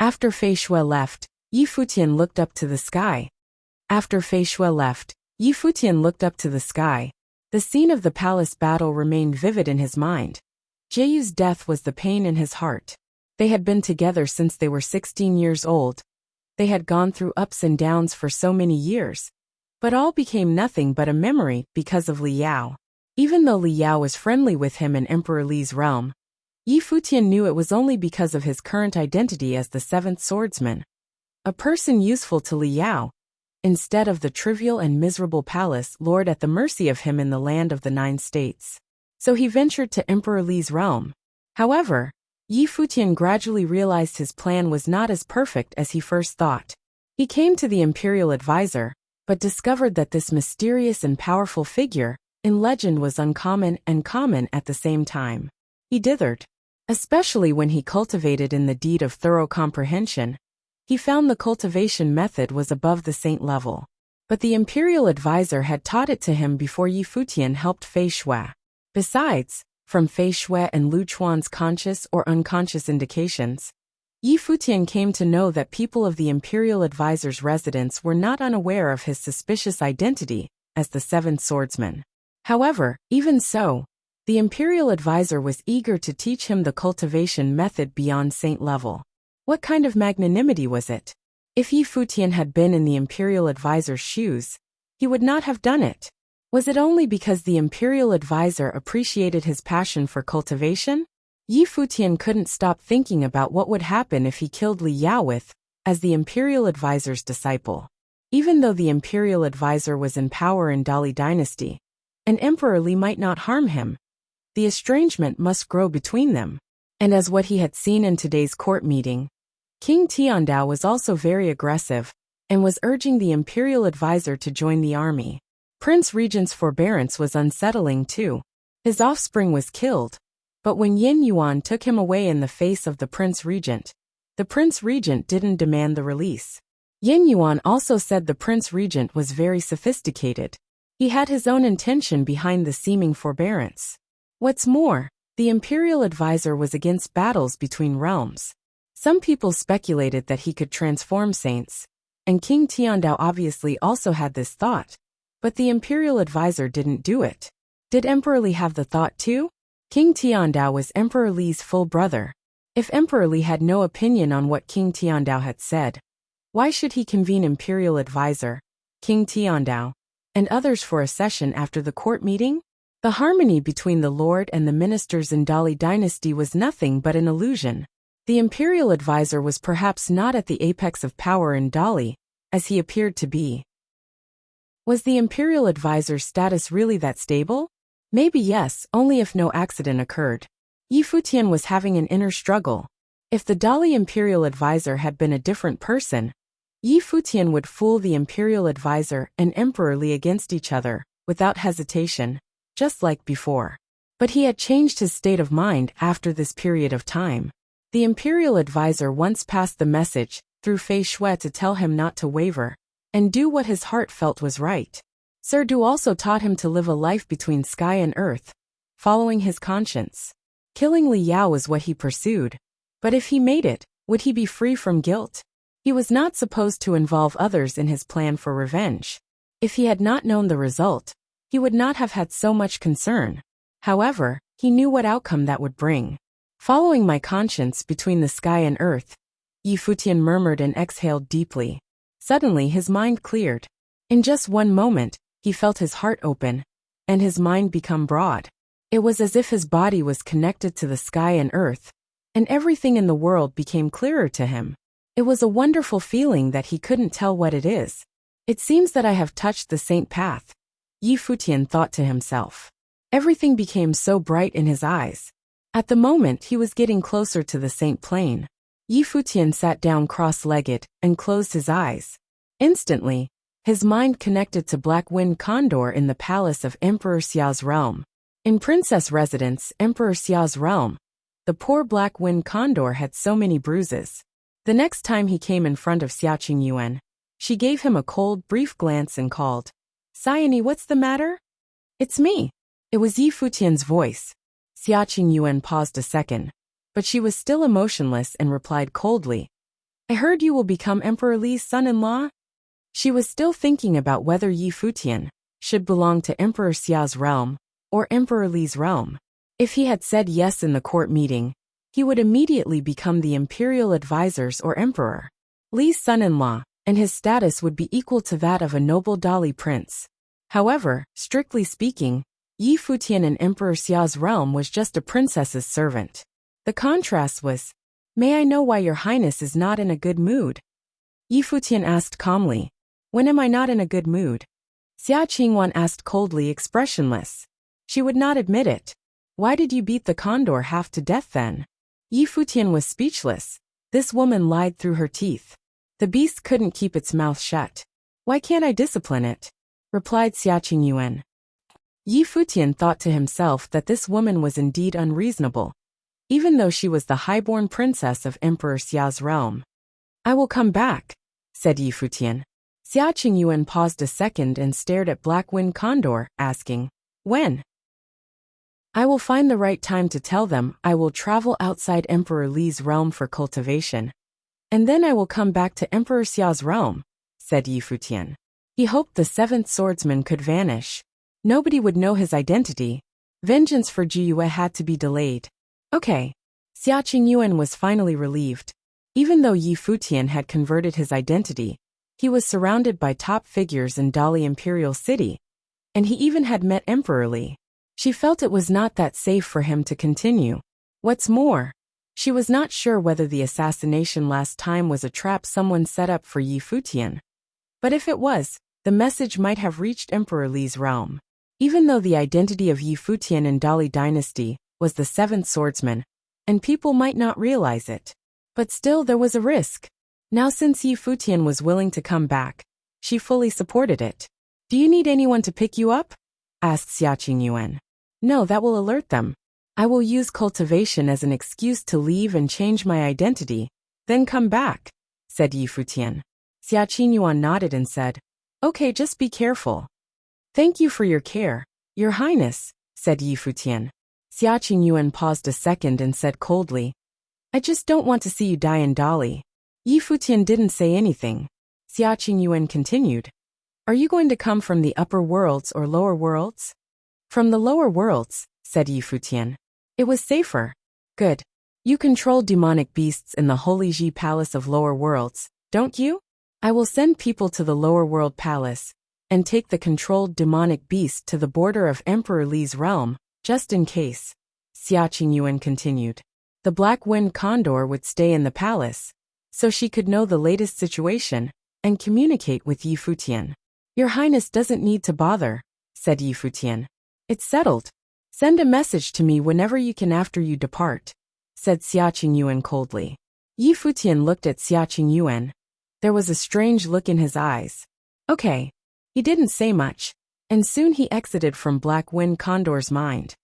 After Fei Shui left, Yi Futian looked up to the sky. After Fei Shui left, Yi Futian looked up to the sky. The scene of the palace battle remained vivid in his mind. Jieyu's death was the pain in his heart. They had been together since they were 16 years old. They had gone through ups and downs for so many years. But all became nothing but a memory because of Li Yao. Even though Li Yao was friendly with him in Emperor Li's realm, Yi Futian knew it was only because of his current identity as the seventh swordsman. A person useful to Li Yao, instead of the trivial and miserable palace lord at the mercy of him in the land of the 9 states. So he ventured to Emperor Li's realm. However, Yi Futian gradually realized his plan was not as perfect as he first thought. He came to the imperial advisor, but discovered that this mysterious and powerful figure in legend was uncommon and common at the same time. He dithered. Especially when he cultivated in the deed of thorough comprehension, he found the cultivation method was above the saint level. But the imperial advisor had taught it to him before Yi Futian helped Fei Shui. Besides, from Fei Shui and Lu Chuan's conscious or unconscious indications, Yi Futian came to know that people of the imperial advisor's residence were not unaware of his suspicious identity as the seventh swordsman. However, even so, the imperial advisor was eager to teach him the cultivation method beyond saint level. What kind of magnanimity was it? If Yi Futian had been in the imperial advisor's shoes, he would not have done it. Was it only because the imperial advisor appreciated his passion for cultivation? Yi Futian couldn't stop thinking about what would happen if he killed Li Yao as the imperial advisor's disciple. Even though the imperial advisor was in power in Dali dynasty, and Emperor Li might not harm him, the estrangement must grow between them. And as what he had seen in today's court meeting, King Tiandao was also very aggressive, and was urging the imperial advisor to join the army. Prince Regent's forbearance was unsettling too. His offspring was killed, but when Yin Yuan took him away in the face of the Prince Regent didn't demand the release. Yin Yuan also said the Prince Regent was very sophisticated. He had his own intention behind the seeming forbearance. What's more, the imperial advisor was against battles between realms. Some people speculated that he could transform saints, and King Tiandao obviously also had this thought. But the imperial advisor didn't do it. Did Emperor Li have the thought too? King Tiandao was Emperor Li's full brother. If Emperor Li had no opinion on what King Tiandao had said, why should he convene imperial advisor, King Tiandao, and others for a session after the court meeting? The harmony between the lord and the ministers in Dali dynasty was nothing but an illusion. The imperial advisor was perhaps not at the apex of power in Dali, as he appeared to be. Was the imperial advisor's status really that stable? Maybe yes, only if no accident occurred. Yi Futian was having an inner struggle. If the Dali imperial advisor had been a different person, Yi Futian would fool the imperial advisor and Emperor Li against each other, without hesitation, just like before. But he had changed his state of mind after this period of time. The imperial advisor once passed the message through Fei Shui to tell him not to waver, and do what his heart felt was right. Sir Du also taught him to live a life between sky and earth, following his conscience. Killing Li Yao was what he pursued, but if he made it, would he be free from guilt? He was not supposed to involve others in his plan for revenge. If he had not known the result, he would not have had so much concern. However, he knew what outcome that would bring. Following my conscience between the sky and earth, Yi Futian murmured and exhaled deeply. Suddenly his mind cleared. In just one moment, he felt his heart open, and his mind become broad. It was as if his body was connected to the sky and earth, and everything in the world became clearer to him. It was a wonderful feeling that he couldn't tell what it is. It seems that I have touched the saint path, Yi Futian thought to himself. Everything became so bright in his eyes. At the moment he was getting closer to the saint plane. Yi Futian sat down cross-legged and closed his eyes. Instantly, his mind connected to Black Wind Condor in the palace of Emperor Xiao's realm. In Princess Residence, Emperor Xiao's realm, the poor Black Wind Condor had so many bruises. The next time he came in front of Xia Qingyuan, she gave him a cold, brief glance and called, "Sayani, what's the matter?" "It's me." It was Yi Futian's voice. Xia Qingyuan paused a second, but she was still emotionless and replied coldly, I heard you will become Emperor Li's son-in-law? She was still thinking about whether Yi Futian should belong to Emperor Xiao's realm or Emperor Li's realm. If he had said yes in the court meeting, he would immediately become the imperial advisors or emperor. Li's son-in-law, and his status would be equal to that of a noble Dali prince. However, strictly speaking, Yi Futian in Emperor Xiao's realm was just a princess's servant. The contrast was, "May I know why your highness is not in a good mood?" Yi Futian asked calmly. "When am I not in a good mood?" Xia Qingyuan asked coldly, expressionless. She would not admit it. "Why did you beat the condor half to death then?" Yi Futian was speechless. This woman lied through her teeth. The beast couldn't keep its mouth shut. "Why can't I discipline it?" replied Xia Qingyuan. Yi Futian thought to himself that this woman was indeed unreasonable, even though she was the highborn princess of Emperor Xiao's realm. "I will come back," said Yi Futian. Xia Qingyuan paused a second and stared at Black Wind Condor, asking, "When?" "I will find the right time to tell them I will travel outside Emperor Li's realm for cultivation. And then I will come back to Emperor Xiao's realm," said Yi Futian. He hoped the seventh swordsman could vanish. Nobody would know his identity. Vengeance for Jiyue had to be delayed. Okay. Xia Qingyuan was finally relieved. Even though Yi Futian had converted his identity, he was surrounded by top figures in Dali Imperial City, and he even had met Emperor Li. She felt it was not that safe for him to continue. What's more, she was not sure whether the assassination last time was a trap someone set up for Yi Futian. But if it was, the message might have reached Emperor Li's realm. Even though the identity of Yi Futian in Dali Dynasty was the seventh swordsman, and people might not realize it, but still there was a risk. Now since Yi Futian was willing to come back, she fully supported it. "Do you need anyone to pick you up?" asked Xia Qingyuan. "No, that will alert them. I will use cultivation as an excuse to leave and change my identity, then come back," said Yi Futian. Xia Qingyuan nodded and said, "Okay, just be careful." "Thank you for your care, Your Highness," said Yi Futian. Xia Qingyuan paused a second and said coldly, "I just don't want to see you die in Dali." Yi Futian didn't say anything. Xia Qingyuan continued, "Are you going to come from the upper worlds or lower worlds?" "From the lower worlds," said Yi Futian. "It was safer." "Good. You control demonic beasts in the Holy Ji Palace of Lower Worlds, don't you? I will send people to the Lower World Palace and take the controlled demonic beast to the border of Emperor Li's realm, just in case." Xia Qingyuan continued. The Black Wind Condor would stay in the palace, so she could know the latest situation and communicate with Yi Futian. "Your Highness doesn't need to bother," said Yi Futian. "It's settled. Send a message to me whenever you can after you depart," said Xia Qingyuan coldly. Yi Futian looked at Xia Qingyuan. There was a strange look in his eyes. Okay. He didn't say much, and soon he exited from Black Wind Condor's mind.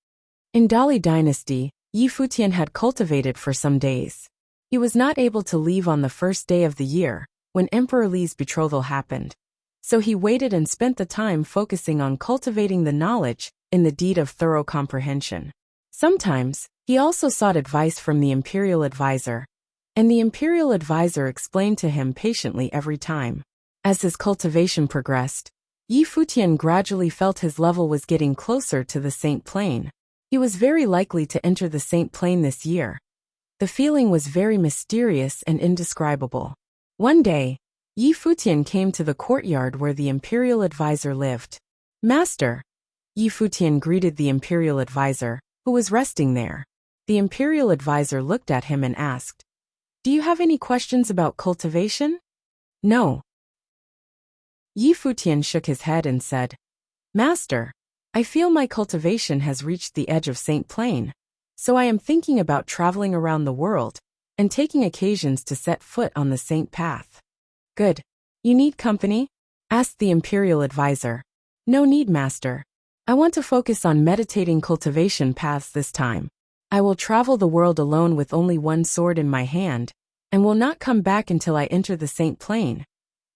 In Dali Dynasty, Yi Futian had cultivated for some days. He was not able to leave on the first day of the year, when Emperor Li's betrothal happened. So he waited and spent the time focusing on cultivating the knowledge in the deed of thorough comprehension. Sometimes, he also sought advice from the imperial advisor, and the imperial advisor explained to him patiently every time. As his cultivation progressed, Yi Futian gradually felt his level was getting closer to the Saint Plane. He was very likely to enter the Saint Plane this year. The feeling was very mysterious and indescribable. One day, Yi Futian came to the courtyard where the imperial advisor lived. "Master," Yi Futian greeted the imperial advisor, who was resting there. The imperial advisor looked at him and asked, "Do you have any questions about cultivation?" "No." Yi Futian shook his head and said, "Master, I feel my cultivation has reached the edge of Saint Plane, so I am thinking about traveling around the world and taking occasions to set foot on the Saint Path." "Good. You need company?" asked the imperial advisor. "No need, master. I want to focus on meditating cultivation paths this time. I will travel the world alone with only one sword in my hand, and will not come back until I enter the Saint Plane,"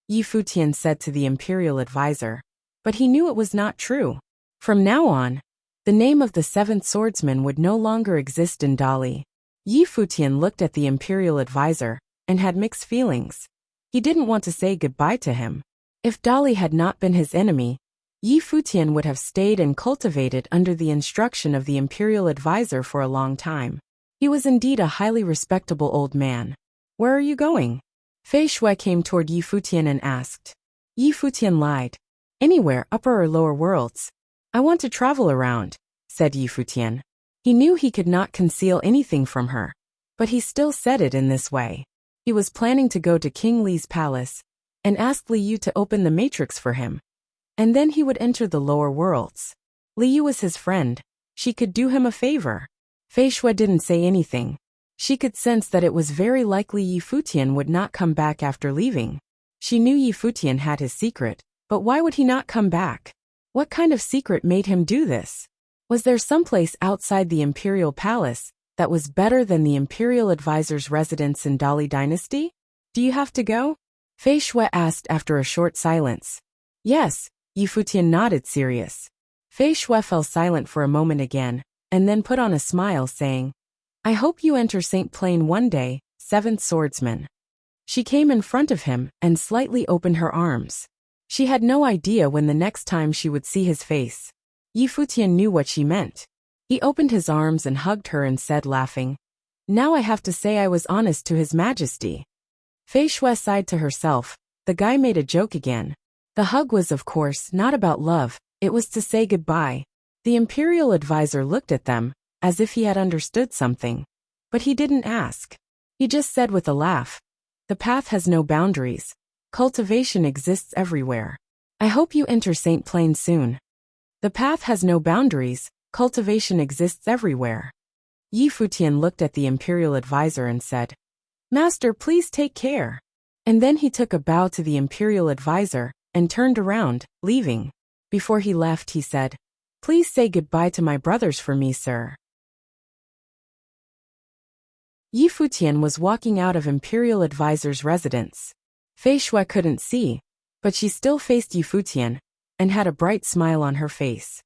Yi Futian said to the imperial advisor. But he knew it was not true. From now on, the name of the seventh swordsman would no longer exist in Dali. Yi Futian looked at the imperial advisor, and had mixed feelings. He didn't want to say goodbye to him. If Dali had not been his enemy, Yi Futian would have stayed and cultivated under the instruction of the imperial advisor for a long time. He was indeed a highly respectable old man. Where are you going? Fei Shui came toward Yi Futian and asked. Yi Futian lied. Anywhere, upper or lower worlds. I want to travel around, said Yi Futian. He knew he could not conceal anything from her, but he still said it in this way. He was planning to go to King Li's palace and ask Li Yu to open the matrix for him. And then he would enter the lower worlds. Li Yu was his friend. She could do him a favor. Fei Shui didn't say anything. She could sense that it was very likely Yi Futian would not come back after leaving. She knew Yi Futian had his secret, but why would he not come back? What kind of secret made him do this? Was there someplace outside the imperial palace that was better than the imperial advisor's residence in Dali dynasty? Do you have to go? Fei Shui asked after a short silence. Yes, Yi Futian nodded serious. Fei Shui fell silent for a moment again, and then put on a smile saying, I hope you enter St. Plain one day, seventh swordsman. She came in front of him and slightly opened her arms. She had no idea when the next time she would see his face. Yi Futian knew what she meant. He opened his arms and hugged her and said laughing, Now I have to say I was honest to His Majesty. Fei Shui sighed to herself. The guy made a joke again. The hug was of course not about love, it was to say goodbye. The imperial advisor looked at them, as if he had understood something. But he didn't ask. He just said with a laugh, The path has no boundaries. Cultivation exists everywhere. I hope you enter St. Plain soon. The path has no boundaries. Cultivation exists everywhere. Yi Futian looked at the imperial advisor and said, Master, please take care. And then he took a bow to the imperial advisor and turned around, leaving. Before he left, he said, Please say goodbye to my brothers for me, sir. Yi Futian was walking out of imperial advisor's residence. Fei Shui couldn't see, but she still faced Yi Futian and had a bright smile on her face.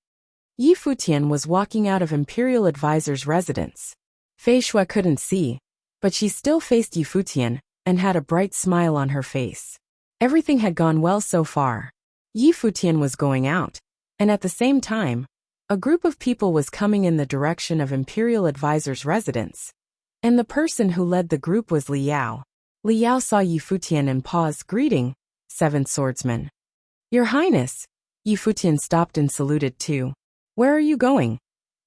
Yi Futian was walking out of imperial advisor's residence. Fei Shui couldn't see, but she still faced Yi Futian and had a bright smile on her face. Everything had gone well so far. Yi Futian was going out, and at the same time, a group of people was coming in the direction of imperial advisor's residence. And the person who led the group was Li Yao. Li Yao saw Yi Futian and paused, greeting, Seventh Swordsman. Your Highness. Yi Futian stopped and saluted too. Where are you going?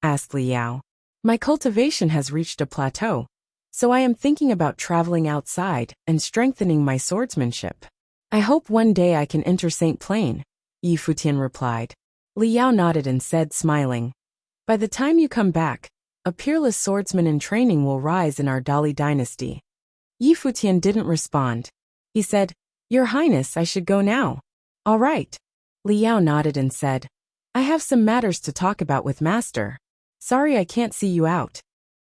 Asked Li Yao. My cultivation has reached a plateau, so I am thinking about traveling outside and strengthening my swordsmanship. I hope one day I can enter St. Plain, Yi Futian replied. Li Yao nodded and said, smiling, By the time you come back, a peerless swordsman in training will rise in our Dali dynasty. Yi Futian didn't respond. He said, Your Highness, I should go now. All right. Li Yao nodded and said, I have some matters to talk about with Master. Sorry I can't see you out.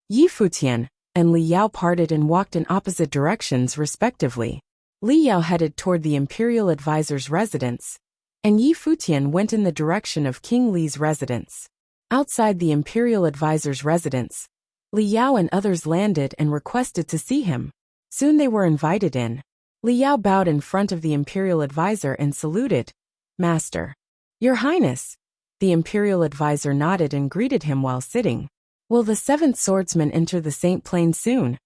Yi Futian and Li Yao parted and walked in opposite directions respectively. Li Yao headed toward the imperial advisor's residence, and Yi Futian went in the direction of King Li's residence. Outside the imperial advisor's residence, Li Yao and others landed and requested to see him. Soon they were invited in. Li Yao bowed in front of the imperial advisor and saluted, Master. Your Highness. The imperial advisor nodded and greeted him while sitting. Will the seventh swordsman enter the St. Plain soon?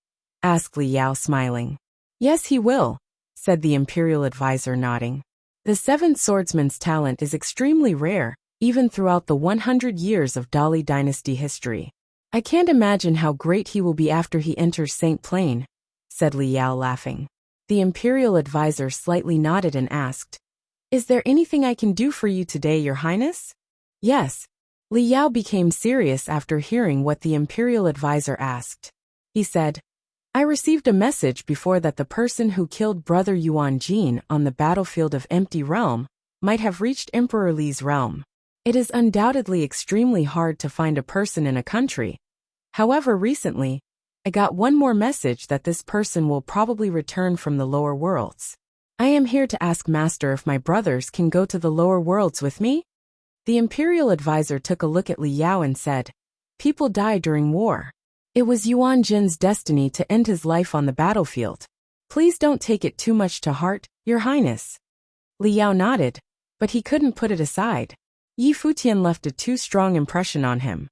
Asked Li Yao, smiling. Yes, he will, said the imperial advisor, nodding. The seventh swordsman's talent is extremely rare, even throughout the 100 years of Dali dynasty history. I can't imagine how great he will be after he enters St. Plain, said Li Yao, laughing. The imperial advisor slightly nodded and asked, Is there anything I can do for you today, Your Highness? Yes. Li Yao became serious after hearing what the imperial advisor asked. He said, I received a message before that the person who killed Brother Yuan Jin on the battlefield of Empty Realm might have reached Emperor Li's realm. It is undoubtedly extremely hard to find a person in a country. However, recently, I got one more message that this person will probably return from the lower worlds. I am here to ask Master if my brothers can go to the lower worlds with me? The imperial advisor took a look at Li Yao and said, People die during war. It was Yuan Jin's destiny to end his life on the battlefield. Please don't take it too much to heart, Your Highness. Li Yao nodded, but he couldn't put it aside. Yi Futian left a too strong impression on him.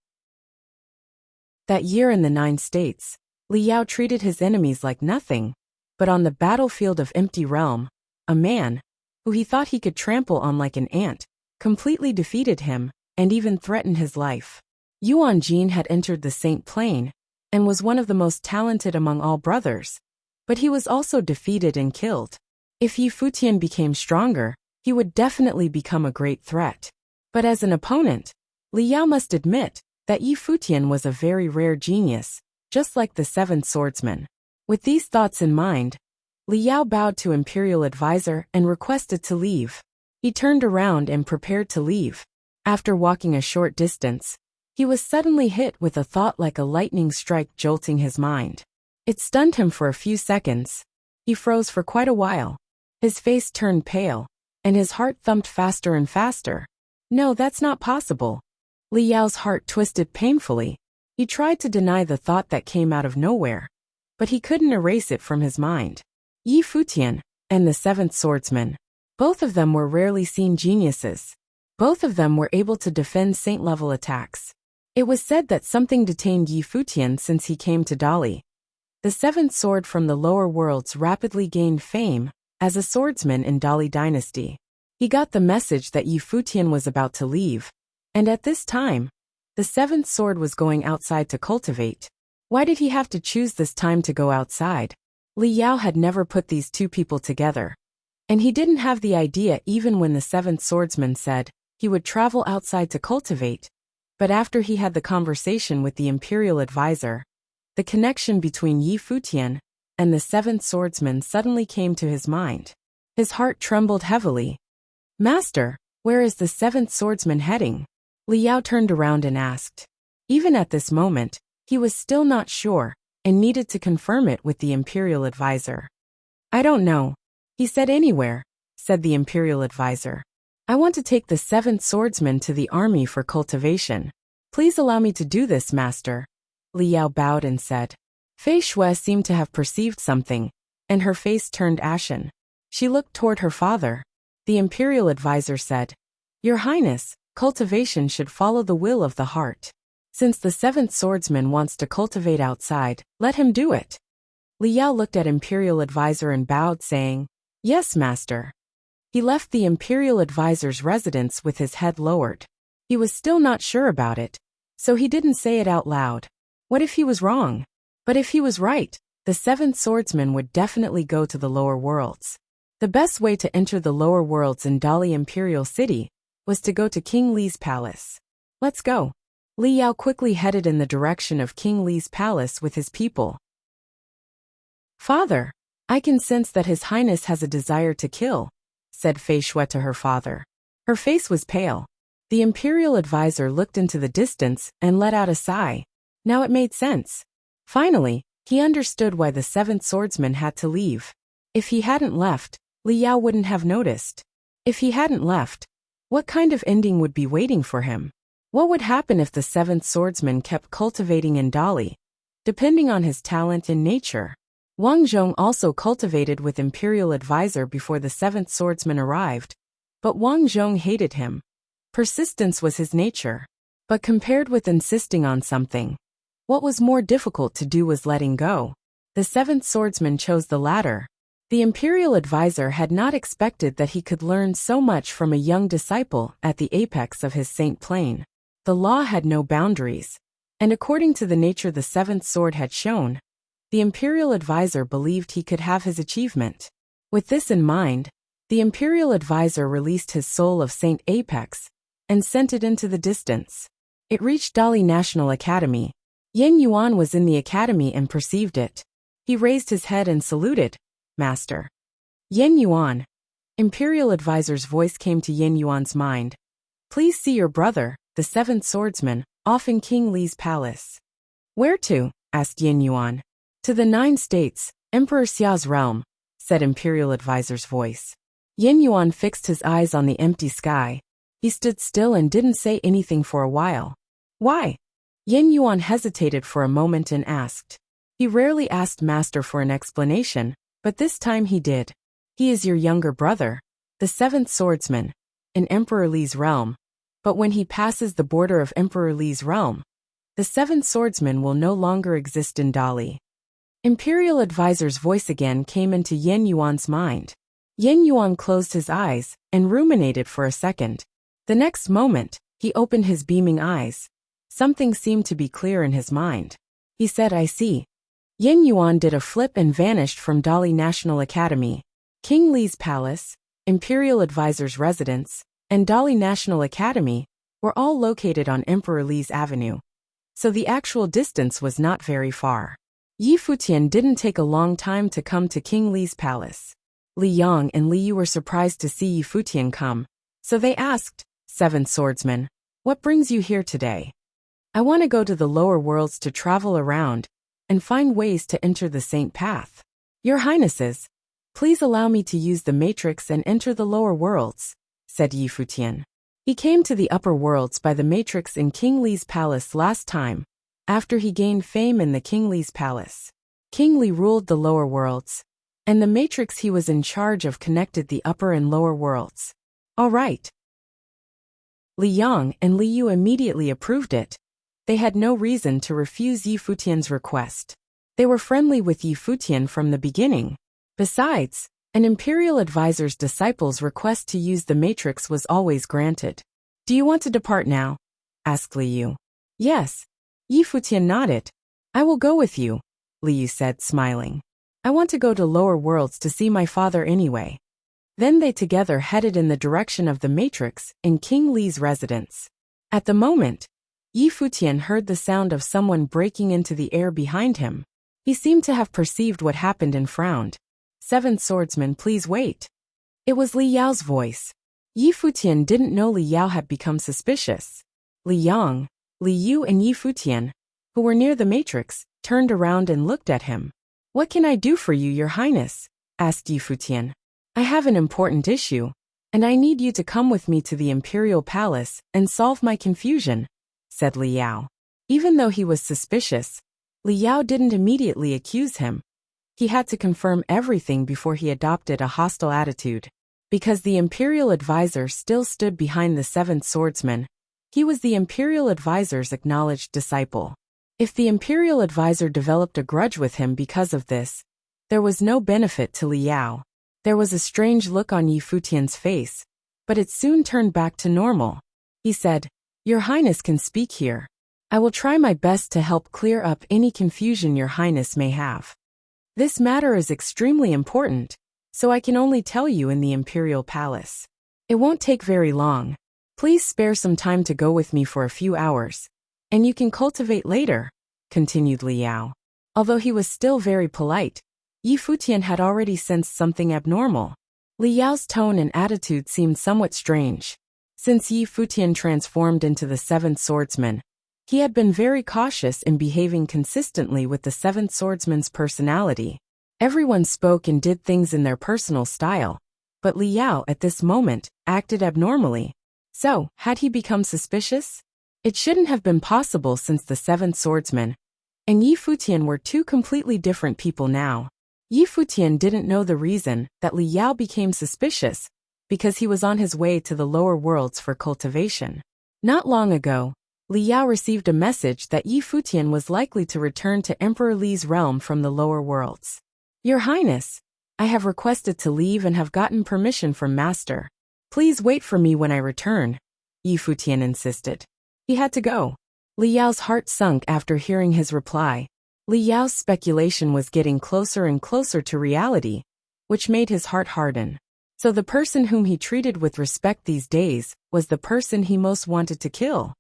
That year in the 9 states, Li Yao treated his enemies like nothing, but on the battlefield of Empty Realm, a man, who he thought he could trample on like an ant, completely defeated him, and even threatened his life. Yuan Jin had entered the Saint Plain, and was one of the most talented among all brothers, but he was also defeated and killed. If Yi Futian became stronger, he would definitely become a great threat. But as an opponent, Li Yao must admit that Yi Futian was a very rare genius, just like the 7th swordsman. With these thoughts in mind, Li Yao bowed to Imperial Advisor and requested to leave. He turned around and prepared to leave. After walking a short distance, he was suddenly hit with a thought like a lightning strike jolting his mind. It stunned him for a few seconds. He froze for quite a while. His face turned pale, and his heart thumped faster and faster. No, that's not possible. Li Yao's heart twisted painfully. He tried to deny the thought that came out of nowhere, but he couldn't erase it from his mind. Yi Futian and the 7th swordsman, both of them were rarely seen geniuses. Both of them were able to defend saint-level attacks. It was said that something detained Yi Futian since he came to Dali. The 7th sword from the lower worlds rapidly gained fame as a swordsman in Dali dynasty. He got the message that Yi Futian was about to leave, and at this time, the 7th sword was going outside to cultivate. Why did he have to choose this time to go outside? Li Yao had never put these two people together, and he didn't have the idea even when the 7th swordsman said he would travel outside to cultivate. But after he had the conversation with the Imperial Advisor, the connection between Yi Futian and the 7th swordsman suddenly came to his mind. His heart trembled heavily. Master, where is the 7th swordsman heading? Li Yao turned around and asked. Even at this moment, he was still not sure, and needed to confirm it with the Imperial Advisor. I don't know. He said anywhere, said the Imperial Advisor. I want to take the 7th swordsman to the army for cultivation. Please allow me to do this, Master. Li Yao bowed and said. Fei Shui seemed to have perceived something, and her face turned ashen. She looked toward her father. The Imperial Advisor said, Your Highness, cultivation should follow the will of the heart. Since the 7th swordsman wants to cultivate outside, let him do it. Li Yao looked at Imperial Advisor and bowed, saying, Yes, Master. He left the Imperial Advisor's residence with his head lowered. He was still not sure about it, so he didn't say it out loud. What if he was wrong? But if he was right, the 7th swordsman would definitely go to the lower worlds. The best way to enter the lower worlds in Dali Imperial City was to go to King Li's palace. Let's go. Li Yao quickly headed in the direction of King Li's palace with his people. Father, I can sense that His Highness has a desire to kill, said Fei Shui to her father. Her face was pale. The Imperial Advisor looked into the distance and let out a sigh. Now it made sense. Finally, he understood why the 7th swordsman had to leave. If he hadn't left, Li Yao wouldn't have noticed. If he hadn't left, what kind of ending would be waiting for him? What would happen if the 7th swordsman kept cultivating in Dali? Depending on his talent and nature. Wang Zhong also cultivated with Imperial Advisor before the 7th swordsman arrived, but Wang Zhong hated him. Persistence was his nature. But compared with insisting on something, what was more difficult to do was letting go. The 7th swordsman chose the latter. The Imperial Advisor had not expected that he could learn so much from a young disciple at the apex of his Saint Plane. The law had no boundaries, and according to the nature the 7th sword had shown, the Imperial Advisor believed he could have his achievement. With this in mind, the Imperial Advisor released his soul of Saint Apex and sent it into the distance. It reached Dali National Academy. Yen Yuan was in the academy and perceived it. He raised his head and saluted. Master. Yen Yuan. Imperial Advisor's voice came to Yen Yuan's mind. Please see your brother, the 7th swordsman, off in King Li's palace. Where to? Asked Yen Yuan. To the 9 states, Emperor Xia's realm, said Imperial Advisor's voice. Yen Yuan fixed his eyes on the empty sky. He stood still and didn't say anything for a while. Why? Yen Yuan hesitated for a moment and asked. He rarely asked Master for an explanation, But this time he did. He is your younger brother, the seventh swordsman, in Emperor Li's realm. But when he passes the border of Emperor Li's realm, the seventh swordsman will no longer exist in Dali. Imperial advisor's voice again came into Yen Yuan's mind. Yen Yuan closed his eyes and ruminated for a second. The next moment, he opened his beaming eyes. Something seemed to be clear in his mind. He said, I see. Yen Yuan did a flip and vanished from Dali National Academy. King Li's palace, Imperial advisor's residence, and Dali National Academy were all located on Emperor Li's avenue. So the actual distance was not very far. Yi Futian didn't take a long time to come to King Li's palace. Li Yang and Li Yu were surprised to see Yi Futian come. So they asked, Seventh Swordsman, what brings you here today? I want to go to the lower worlds to travel around and find ways to enter the Saint Path. Your Highnesses, please allow me to use the matrix and enter the lower worlds, said Yi Futian. He came to the upper worlds by the matrix in King Li's palace last time, after he gained fame in the King Li's palace. King Li ruled the lower worlds, and the matrix he was in charge of connected the upper and lower worlds. All right. Li Yang and Li Yu immediately approved it. They had no reason to refuse Yi Futian's request. They were friendly with Yi Futian from the beginning. Besides, an imperial advisor's disciple's request to use the matrix was always granted. Do you want to depart now? Asked Li Yu. Yes. Yi Futian nodded. I will go with you, Li Yu said, smiling. I want to go to lower worlds to see my father anyway. Then they together headed in the direction of the matrix in King Li's residence. At the moment, Yi Futian heard the sound of someone breaking into the air behind him. He seemed to have perceived what happened and frowned. Seventh swordsman, please wait. It was Li Yao's voice. Yi Futian didn't know Li Yao had become suspicious. Li Yang, Li Yu and Yi Futian, who were near the matrix, turned around and looked at him. What can I do for you, Your Highness? Asked Yi Futian. I have an important issue, and I need you to come with me to the Imperial Palace and solve my confusion, said Li Yao. Even though he was suspicious, Li Yao didn't immediately accuse him. He had to confirm everything before he adopted a hostile attitude. Because the Imperial advisor still stood behind the seventh swordsman, he was the Imperial advisor's acknowledged disciple. If the Imperial advisor developed a grudge with him because of this, there was no benefit to Li Yao. There was a strange look on Yi Futian's face, but it soon turned back to normal. He said, Your Highness can speak here. I will try my best to help clear up any confusion Your Highness may have. This matter is extremely important, so I can only tell you in the Imperial Palace. It won't take very long. Please spare some time to go with me for a few hours, and you can cultivate later, continued Li Yao. Although he was still very polite, Yi Futian had already sensed something abnormal. Li Yao's tone and attitude seemed somewhat strange. Since Yi Futian transformed into the seventh swordsman, he had been very cautious in behaving consistently with the seventh swordsman's personality. Everyone spoke and did things in their personal style, but Li Yao at this moment acted abnormally. So, had he become suspicious? It shouldn't have been possible since the seventh swordsman and Yi Futian were two completely different people now. Yi Futian didn't know the reason that Li Yao became suspicious, because he was on his way to the lower worlds for cultivation. Not long ago, Li Yao received a message that Yi Futian was likely to return to Emperor Li's realm from the lower worlds. Your Highness, I have requested to leave and have gotten permission from Master. Please wait for me when I return, Yi Futian insisted. He had to go. Li Yao's heart sunk after hearing his reply. Li Yao's speculation was getting closer and closer to reality, which made his heart harden. So the person whom he treated with respect these days was the person he most wanted to kill.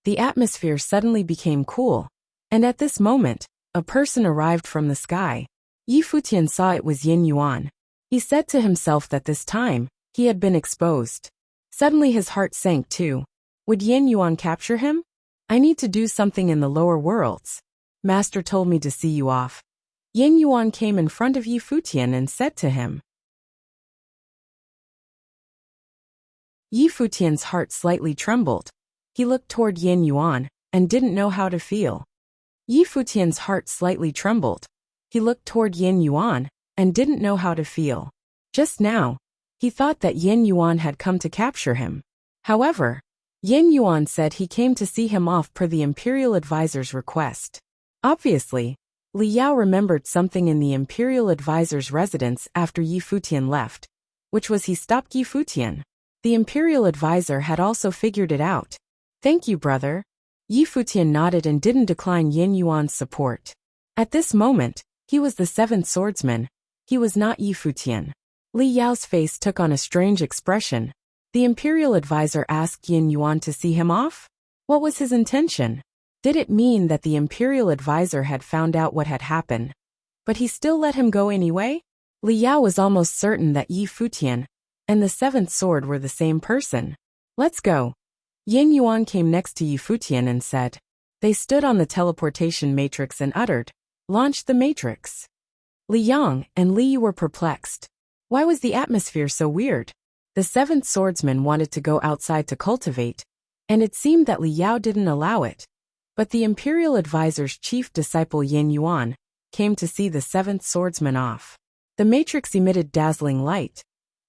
The atmosphere suddenly became cool, and at this moment, a person arrived from the sky. Yi Futian saw it was Yen Yuan. He said to himself that this time, he had been exposed. Suddenly his heart sank too. Would Yen Yuan capture him? I need to do something in the lower worlds. Master told me to see you off. Yen Yuan came in front of Yi Futian and said to him. Yi Futian's heart slightly trembled. He looked toward Yen Yuan and didn't know how to feel. Yi Futian's heart slightly trembled. He looked toward Yin Yuan and didn't know how to feel. Just now, he thought that Yin Yuan had come to capture him. However, Yin Yuan said he came to see him off per the imperial advisor's request. Obviously, Li Yao remembered something in the imperial advisor's residence after Yi Futian left, which was he stopped Yi Futian. The imperial advisor had also figured it out. Thank you, brother. Yi Futian nodded and didn't decline Yin Yuan's support. At this moment, he was the seventh swordsman. He was not Yi Futian. Li Yao's face took on a strange expression. The imperial advisor asked Yin Yuan to see him off? What was his intention? Did it mean that the imperial advisor had found out what had happened, but he still let him go anyway? Li Yao was almost certain that Yi Futian and the seventh sword were the same person. Let's go. Yin Yuan came next to Yi Futian and said. They stood on the teleportation matrix and uttered, "Launch the matrix." Li Yang and Li Yu were perplexed. Why was the atmosphere so weird? The seventh swordsman wanted to go outside to cultivate, and it seemed that Li Yao didn't allow it. But the imperial advisor's chief disciple Yin Yuan came to see the seventh swordsman off. The matrix emitted dazzling light.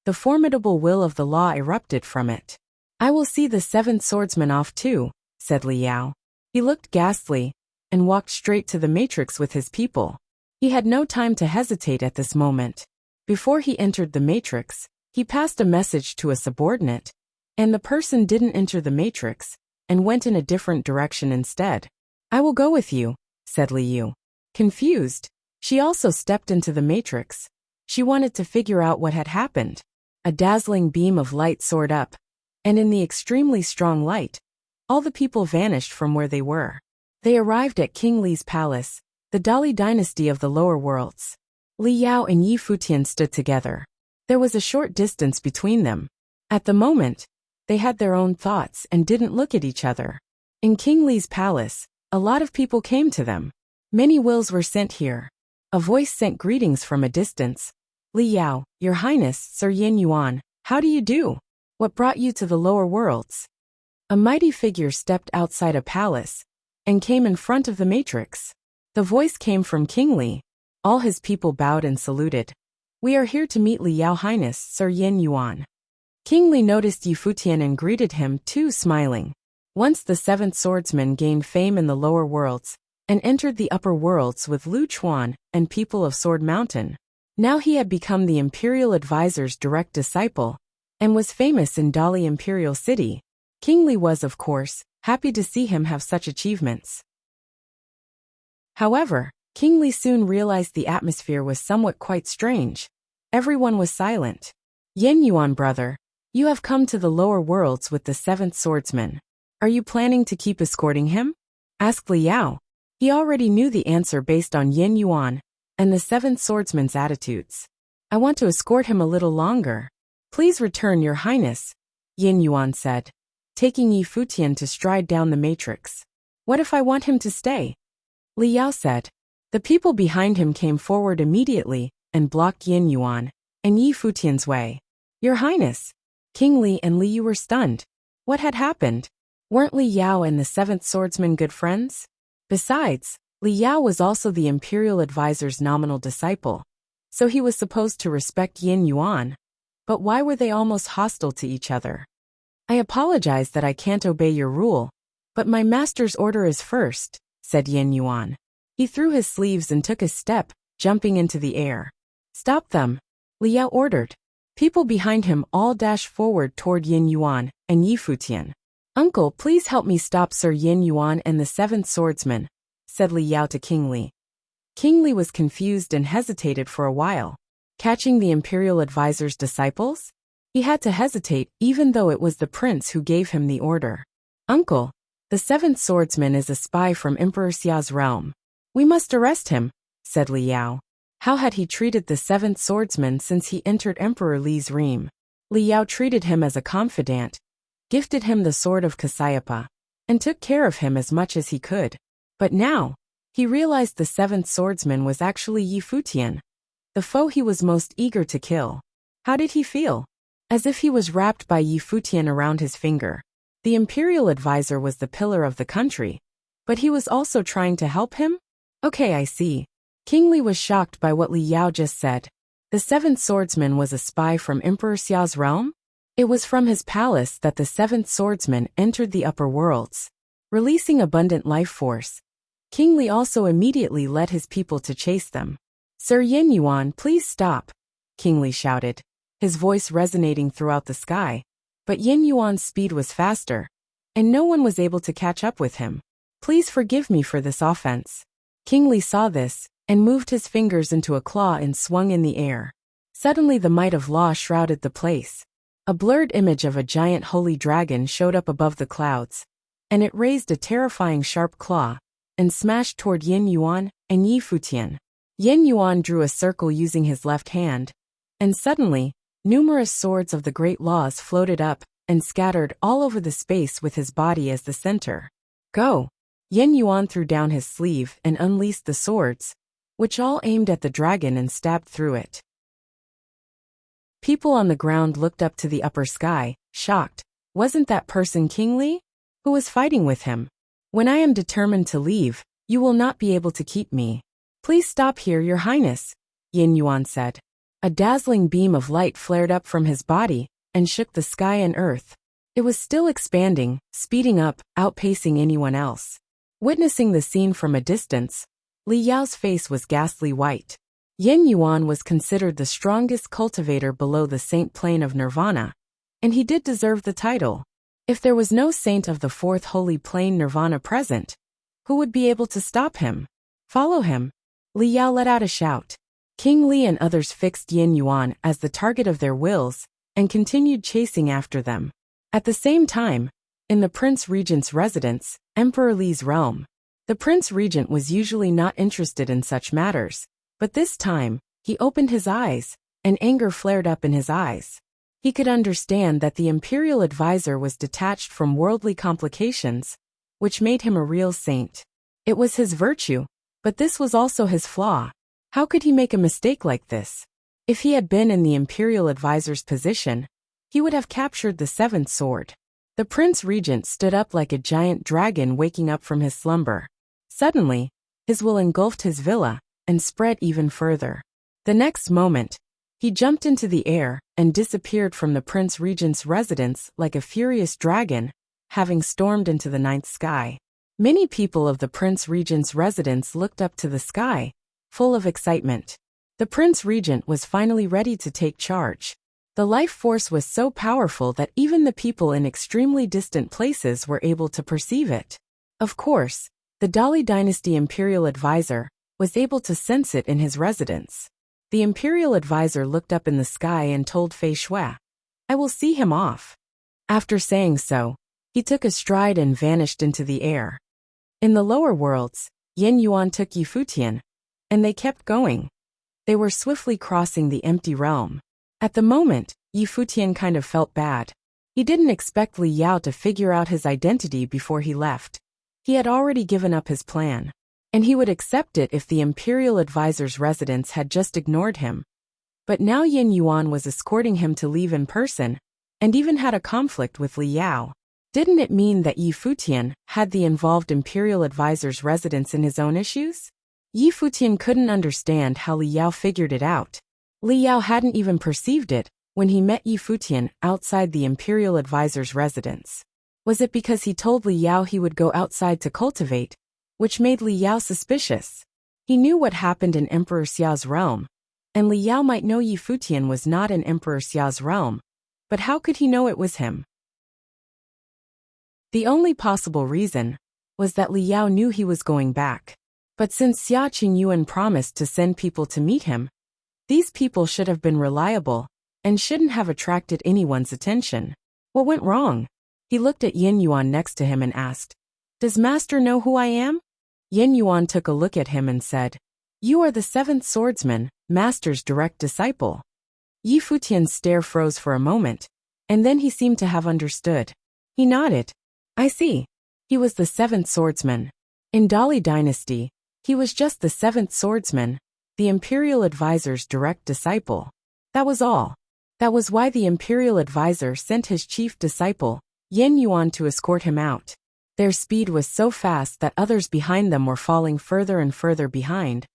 The formidable will of the law erupted from it. I will see the seventh swordsman off too, said Li Yao. He looked ghastly and walked straight to the matrix with his people. He had no time to hesitate at this moment. Before he entered the matrix, he passed a message to a subordinate, and the person didn't enter the matrix and went in a different direction instead. I will go with you, said Li Yu. Confused, she also stepped into the matrix. She wanted to figure out what had happened. A dazzling beam of light soared up, and in the extremely strong light, all the people vanished from where they were. They arrived at King Li's palace, the Dali dynasty of the lower worlds. Li Yao and Yi Futian stood together. There was a short distance between them. At the moment, they had their own thoughts and didn't look at each other. In King Li's palace, a lot of people came to them. Many wills were sent here. A voice sent greetings from a distance. Li Yao, Your Highness, Sir Yin Yuan, how do you do? What brought you to the lower worlds? A mighty figure stepped outside a palace and came in front of the matrix. The voice came from King Li. All his people bowed and saluted. We are here to meet Li Yao Highness, Sir Yin Yuan. King Li noticed Yi Futian and greeted him too, smiling. Once the seventh swordsman gained fame in the lower worlds and entered the upper worlds with Lu Chuan and people of Sword Mountain. Now he had become the imperial advisor's direct disciple and was famous in Dali Imperial City. King Li was, of course, happy to see him have such achievements. However, King Li soon realized the atmosphere was somewhat quite strange. Everyone was silent. Yin Yuan, brother, you have come to the lower worlds with the seventh swordsman. Are you planning to keep escorting him? Asked Li Yao. He already knew the answer based on Yin Yuan and the seventh swordsman's attitudes. I want to escort him a little longer. Please return, Your Highness, Yin Yuan said, taking Yi Futian to stride down the matrix. What if I want him to stay? Li Yao said. The people behind him came forward immediately and blocked Yin Yuan and Yi Futian's way. Your Highness, King Li and Li Yu were stunned. What had happened? Weren't Li Yao and the seventh swordsman good friends? Besides, Li Yao was also the imperial advisor's nominal disciple, so he was supposed to respect Yin Yuan. But why were they almost hostile to each other? I apologize that I can't obey your rule, but my master's order is first, said Yin Yuan. He threw his sleeves and took a step, jumping into the air. Stop them, Li Yao ordered. People behind him all dashed forward toward Yin Yuan and Yi Futian. Uncle, please help me stop Sir Yin Yuan and the seventh swordsman, said Li Yao to King Li. King Li was confused and hesitated for a while. Catching the imperial advisor's disciples? He had to hesitate even though it was the prince who gave him the order. Uncle, the seventh swordsman is a spy from Emperor Xia's realm. We must arrest him, said Li Yao. How had he treated the seventh swordsman since he entered Emperor Li's realm? Li Yao treated him as a confidant, gifted him the sword of Cassiopeia, and took care of him as much as he could. But now, he realized the seventh swordsman was actually Yi Futian, the foe he was most eager to kill. How did he feel? As if he was wrapped by Yi Futian around his finger. The imperial advisor was the pillar of the country, but he was also trying to help him? Okay, I see. King Li was shocked by what Li Yao just said. The seventh swordsman was a spy from Emperor Xiao's realm? It was from his palace that the seventh swordsman entered the upper worlds, releasing abundant life force. King Li also immediately led his people to chase them. Sir Yin Yuan, please stop, King Li shouted, his voice resonating throughout the sky. But Yin Yuan's speed was faster, and no one was able to catch up with him. Please forgive me for this offense. King Li saw this, and moved his fingers into a claw and swung in the air. Suddenly the might of law shrouded the place. A blurred image of a giant holy dragon showed up above the clouds, and it raised a terrifying sharp claw, and smashed toward Yin Yuan and Yi Futian. Yin Yuan drew a circle using his left hand, and suddenly, numerous swords of the great laws floated up and scattered all over the space with his body as the center. Go! Yin Yuan threw down his sleeve and unleashed the swords, which all aimed at the dragon and stabbed through it. People on the ground looked up to the upper sky, shocked. Wasn't that person King Li? Who was fighting with him? When I am determined to leave, you will not be able to keep me. Please stop here, Your Highness, Yin Yuan said. A dazzling beam of light flared up from his body and shook the sky and earth. It was still expanding, speeding up, outpacing anyone else. Witnessing the scene from a distance, Li Yao's face was ghastly white. Yin Yuan was considered the strongest cultivator below the saint plane of Nirvana, and he did deserve the title. If there was no saint of the fourth holy plane Nirvana present, who would be able to stop him? Follow him. Li Yao let out a shout. King Li and others fixed Yin Yuan as the target of their wills and continued chasing after them. At the same time, in the Prince Regent's residence, Emperor Li's realm, the Prince Regent was usually not interested in such matters, but this time, he opened his eyes, and anger flared up in his eyes. He could understand that the imperial advisor was detached from worldly complications, which made him a real saint. It was his virtue, but this was also his flaw. How could he make a mistake like this? If he had been in the imperial advisor's position, he would have captured the seventh sword. The Prince Regent stood up like a giant dragon waking up from his slumber. Suddenly, his will engulfed his villa and spread even further. The next moment, he jumped into the air and disappeared from the Prince Regent's residence like a furious dragon, having stormed into the ninth sky. Many people of the Prince Regent's residence looked up to the sky, full of excitement. The Prince Regent was finally ready to take charge. The life force was so powerful that even the people in extremely distant places were able to perceive it. Of course, the Dali Dynasty Imperial Advisor was able to sense it in his residence. The Imperial Advisor looked up in the sky and told Fei Shui, "I will see him off." After saying so, he took a stride and vanished into the air. In the lower worlds, Yin Yuan took Yi Futian, and they kept going. They were swiftly crossing the empty realm. At the moment, Yi Futian kind of felt bad. He didn't expect Li Yao to figure out his identity before he left. He had already given up his plan, and he would accept it if the Imperial Advisor's residence had just ignored him. But now Yin Yuan was escorting him to leave in person, and even had a conflict with Li Yao. Didn't it mean that Yi Futian had the involved Imperial Advisor's residence in his own issues? Yi Futian couldn't understand how Li Yao figured it out. Li Yao hadn't even perceived it when he met Yi Futian outside the Imperial Advisor's residence. Was it because he told Li Yao he would go outside to cultivate, which made Li Yao suspicious? He knew what happened in Emperor Xiao's realm, and Li Yao might know Yi Futian was not in Emperor Xiao's realm, but how could he know it was him? The only possible reason was that Li Yao knew he was going back. But since Xia Qingyuan promised to send people to meet him, these people should have been reliable and shouldn't have attracted anyone's attention. What went wrong? He looked at Yin Yuan next to him and asked, "Does Master know who I am?" Yin Yuan took a look at him and said, "You are the seventh swordsman, Master's direct disciple." Yi Futian's stare froze for a moment, and then he seemed to have understood. He nodded. "I see. He was the seventh swordsman. In Dali Dynasty, he was just the seventh swordsman, the Imperial Advisor's direct disciple. That was all. That was why the Imperial Advisor sent his chief disciple, Yin Yuan, to escort him out. Their speed was so fast that others behind them were falling further and further behind.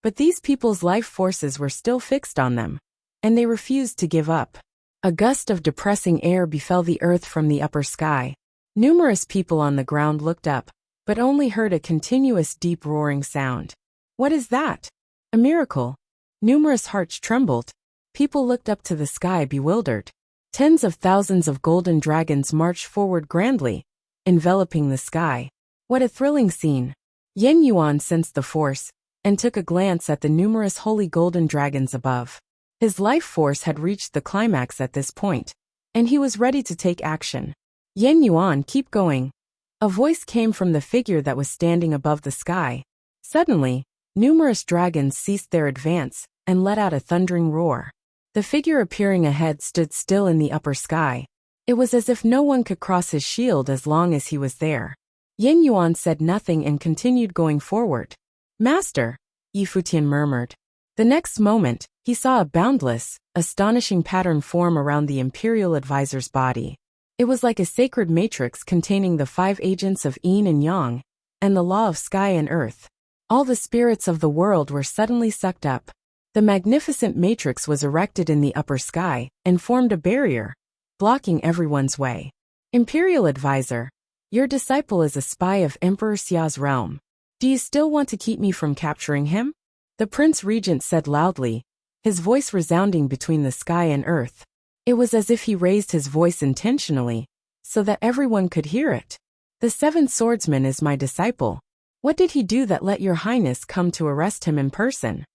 But these people's life forces were still fixed on them, and they refused to give up. A gust of depressing air befell the earth from the upper sky. Numerous people on the ground looked up, but only heard a continuous deep roaring sound. What is that? A miracle. Numerous hearts trembled. People looked up to the sky bewildered. Tens of thousands of golden dragons marched forward grandly, enveloping the sky. What a thrilling scene. Yen Yuan sensed the force, and took a glance at the numerous holy golden dragons above. His life force had reached the climax at this point, and he was ready to take action. Yen Yuan, keep going. A voice came from the figure that was standing above the sky. Suddenly, numerous dragons ceased their advance and let out a thundering roar. The figure appearing ahead stood still in the upper sky. It was as if no one could cross his shield as long as he was there. Yen Yuan said nothing and continued going forward. Master, Yi Futian murmured. The next moment, he saw a boundless, astonishing pattern form around the Imperial Advisor's body. It was like a sacred matrix containing the 5 agents of yin and yang, and the law of sky and earth. All the spirits of the world were suddenly sucked up. The magnificent matrix was erected in the upper sky, and formed a barrier, blocking everyone's way. Imperial Advisor, your disciple is a spy of Emperor Xia's realm. Do you still want to keep me from capturing him? The Prince Regent said loudly, his voice resounding between the sky and earth. It was as if he raised his voice intentionally, so that everyone could hear it. The 7th swordsman is my disciple. What did he do that let your highness come to arrest him in person?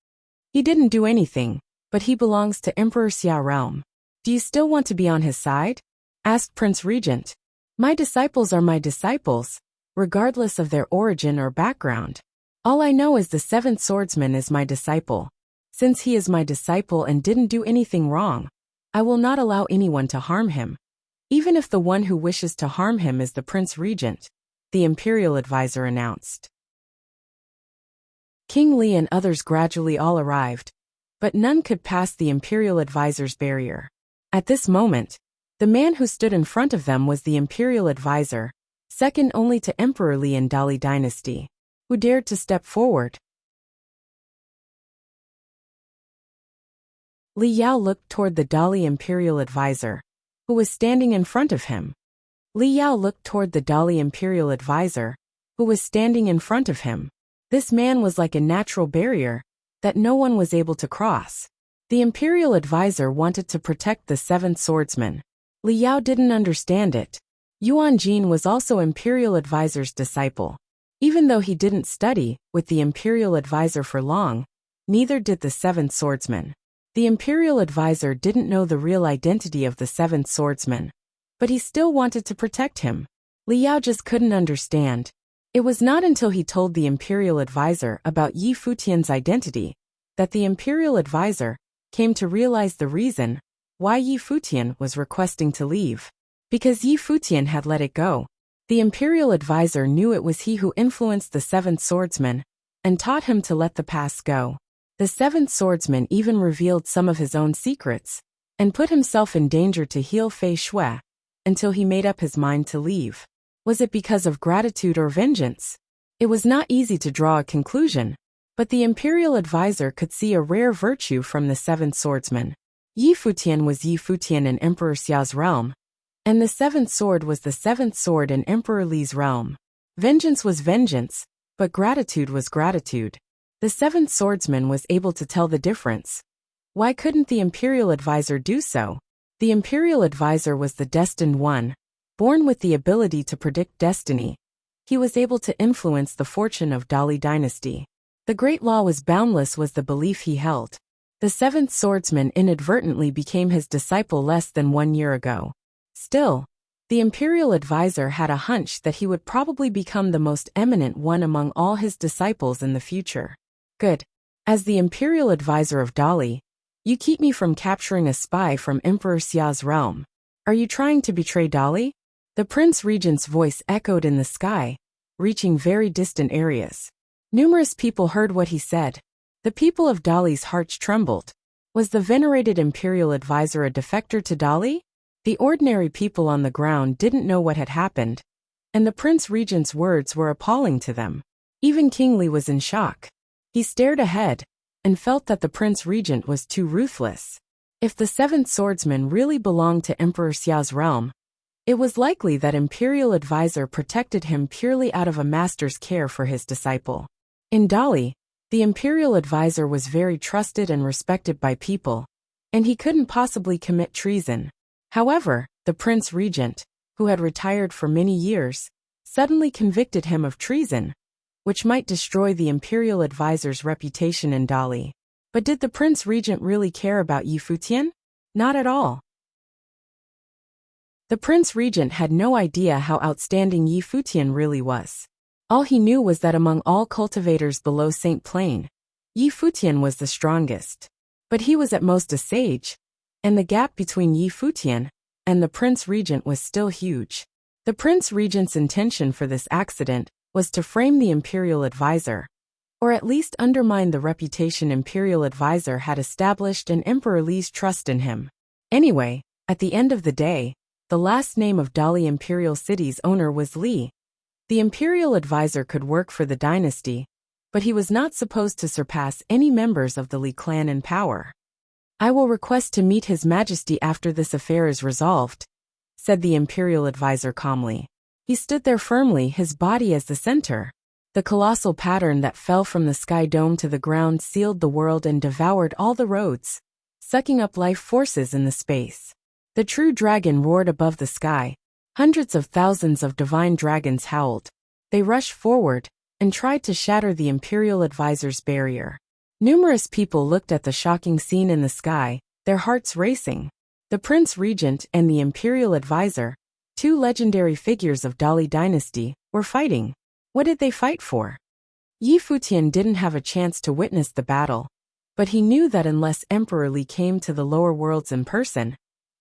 He didn't do anything, but he belongs to Emperor Xia realm. Do you still want to be on his side? Asked Prince Regent. My disciples are my disciples, regardless of their origin or background. All I know is the 7th swordsman is my disciple. Since he is my disciple and didn't do anything wrong, I will not allow anyone to harm him. Even if the one who wishes to harm him is the Prince Regent, the Imperial Advisor announced. King Li and others gradually all arrived, but none could pass the Imperial Advisor's barrier. At this moment, the man who stood in front of them was the Imperial Advisor, second only to Emperor Li in Dali Dynasty, who dared to step forward. Li Yao looked toward the Dali Imperial Advisor, who was standing in front of him. Li Yao looked toward the Dali Imperial Advisor, who was standing in front of him. This man was like a natural barrier that no one was able to cross. The Imperial Advisor wanted to protect the 7th swordsman. Li Yao didn't understand it. Yuan Jin was also Imperial Advisor's disciple. Even though he didn't study with the Imperial Advisor for long, neither did the 7th swordsman. The Imperial Advisor didn't know the real identity of the 7th swordsman, but he still wanted to protect him. Li Yao just couldn't understand. It was not until he told the Imperial Advisor about Yi Futian's identity that the Imperial Advisor came to realize the reason why Yi Futian was requesting to leave. Because Yi Futian had let it go. The Imperial Advisor knew it was he who influenced the 7th swordsman and taught him to let the past go. The 7th swordsman even revealed some of his own secrets and put himself in danger to heal Fei Shui until he made up his mind to leave. Was it because of gratitude or vengeance? It was not easy to draw a conclusion, but the Imperial Advisor could see a rare virtue from the 7th swordsman. Yi Futian was Yi Futian in Emperor Xia's realm, and the 7th sword was the 7th sword in Emperor Li's realm. Vengeance was vengeance, but gratitude was gratitude. The 7th swordsman was able to tell the difference. Why couldn't the Imperial Advisor do so? The Imperial Advisor was the destined one, born with the ability to predict destiny. He was able to influence the fortune of Dali Dynasty. The great law was boundless was the belief he held. The 7th swordsman inadvertently became his disciple less than 1 year ago. Still, the Imperial Advisor had a hunch that he would probably become the most eminent one among all his disciples in the future. Good. As the Imperial Advisor of Dali, you keep me from capturing a spy from Emperor Xia's realm. Are you trying to betray Dali? The Prince Regent's voice echoed in the sky, reaching very distant areas. Numerous people heard what he said. The people of Dali's hearts trembled. Was the venerated Imperial Advisor a defector to Dali? The ordinary people on the ground didn't know what had happened, and the Prince Regent's words were appalling to them. Even King Li was in shock. He stared ahead, and felt that the Prince Regent was too ruthless. If the seventh swordsman really belonged to Emperor Xiao's realm, it was likely that Imperial Advisor protected him purely out of a master's care for his disciple. In Dali, the Imperial Advisor was very trusted and respected by people, and he couldn't possibly commit treason. However, the Prince Regent, who had retired for many years, suddenly convicted him of treason, which might destroy the Imperial Advisor's reputation in Dali. But did the Prince Regent really care about Yi Futian? Not at all. The Prince Regent had no idea how outstanding Yi Futian really was. All he knew was that among all cultivators below St. Plain, Yi Futian was the strongest. But he was at most a sage, and the gap between Yi Futian and the Prince Regent was still huge. The Prince Regent's intention for this accident was to frame the Imperial Advisor, or at least undermine the reputation Imperial Advisor had established and Emperor Li's trust in him. Anyway, at the end of the day, the last name of Dali Imperial City's owner was Li. The Imperial Advisor could work for the dynasty, but he was not supposed to surpass any members of the Li clan in power. "I will request to meet His Majesty after this affair is resolved," said the Imperial Advisor calmly. He stood there firmly, his body as the center. The colossal pattern that fell from the sky dome to the ground sealed the world and devoured all the roads, sucking up life forces in the space. The true dragon roared above the sky. Hundreds of thousands of divine dragons howled. They rushed forward and tried to shatter the Imperial Advisor's barrier. Numerous people looked at the shocking scene in the sky, their hearts racing. The Prince Regent and the Imperial Advisor, two legendary figures of Dali dynasty, were fighting. What did they fight for? Yi Futian didn't have a chance to witness the battle, but he knew that unless Emperor Li came to the lower worlds in person,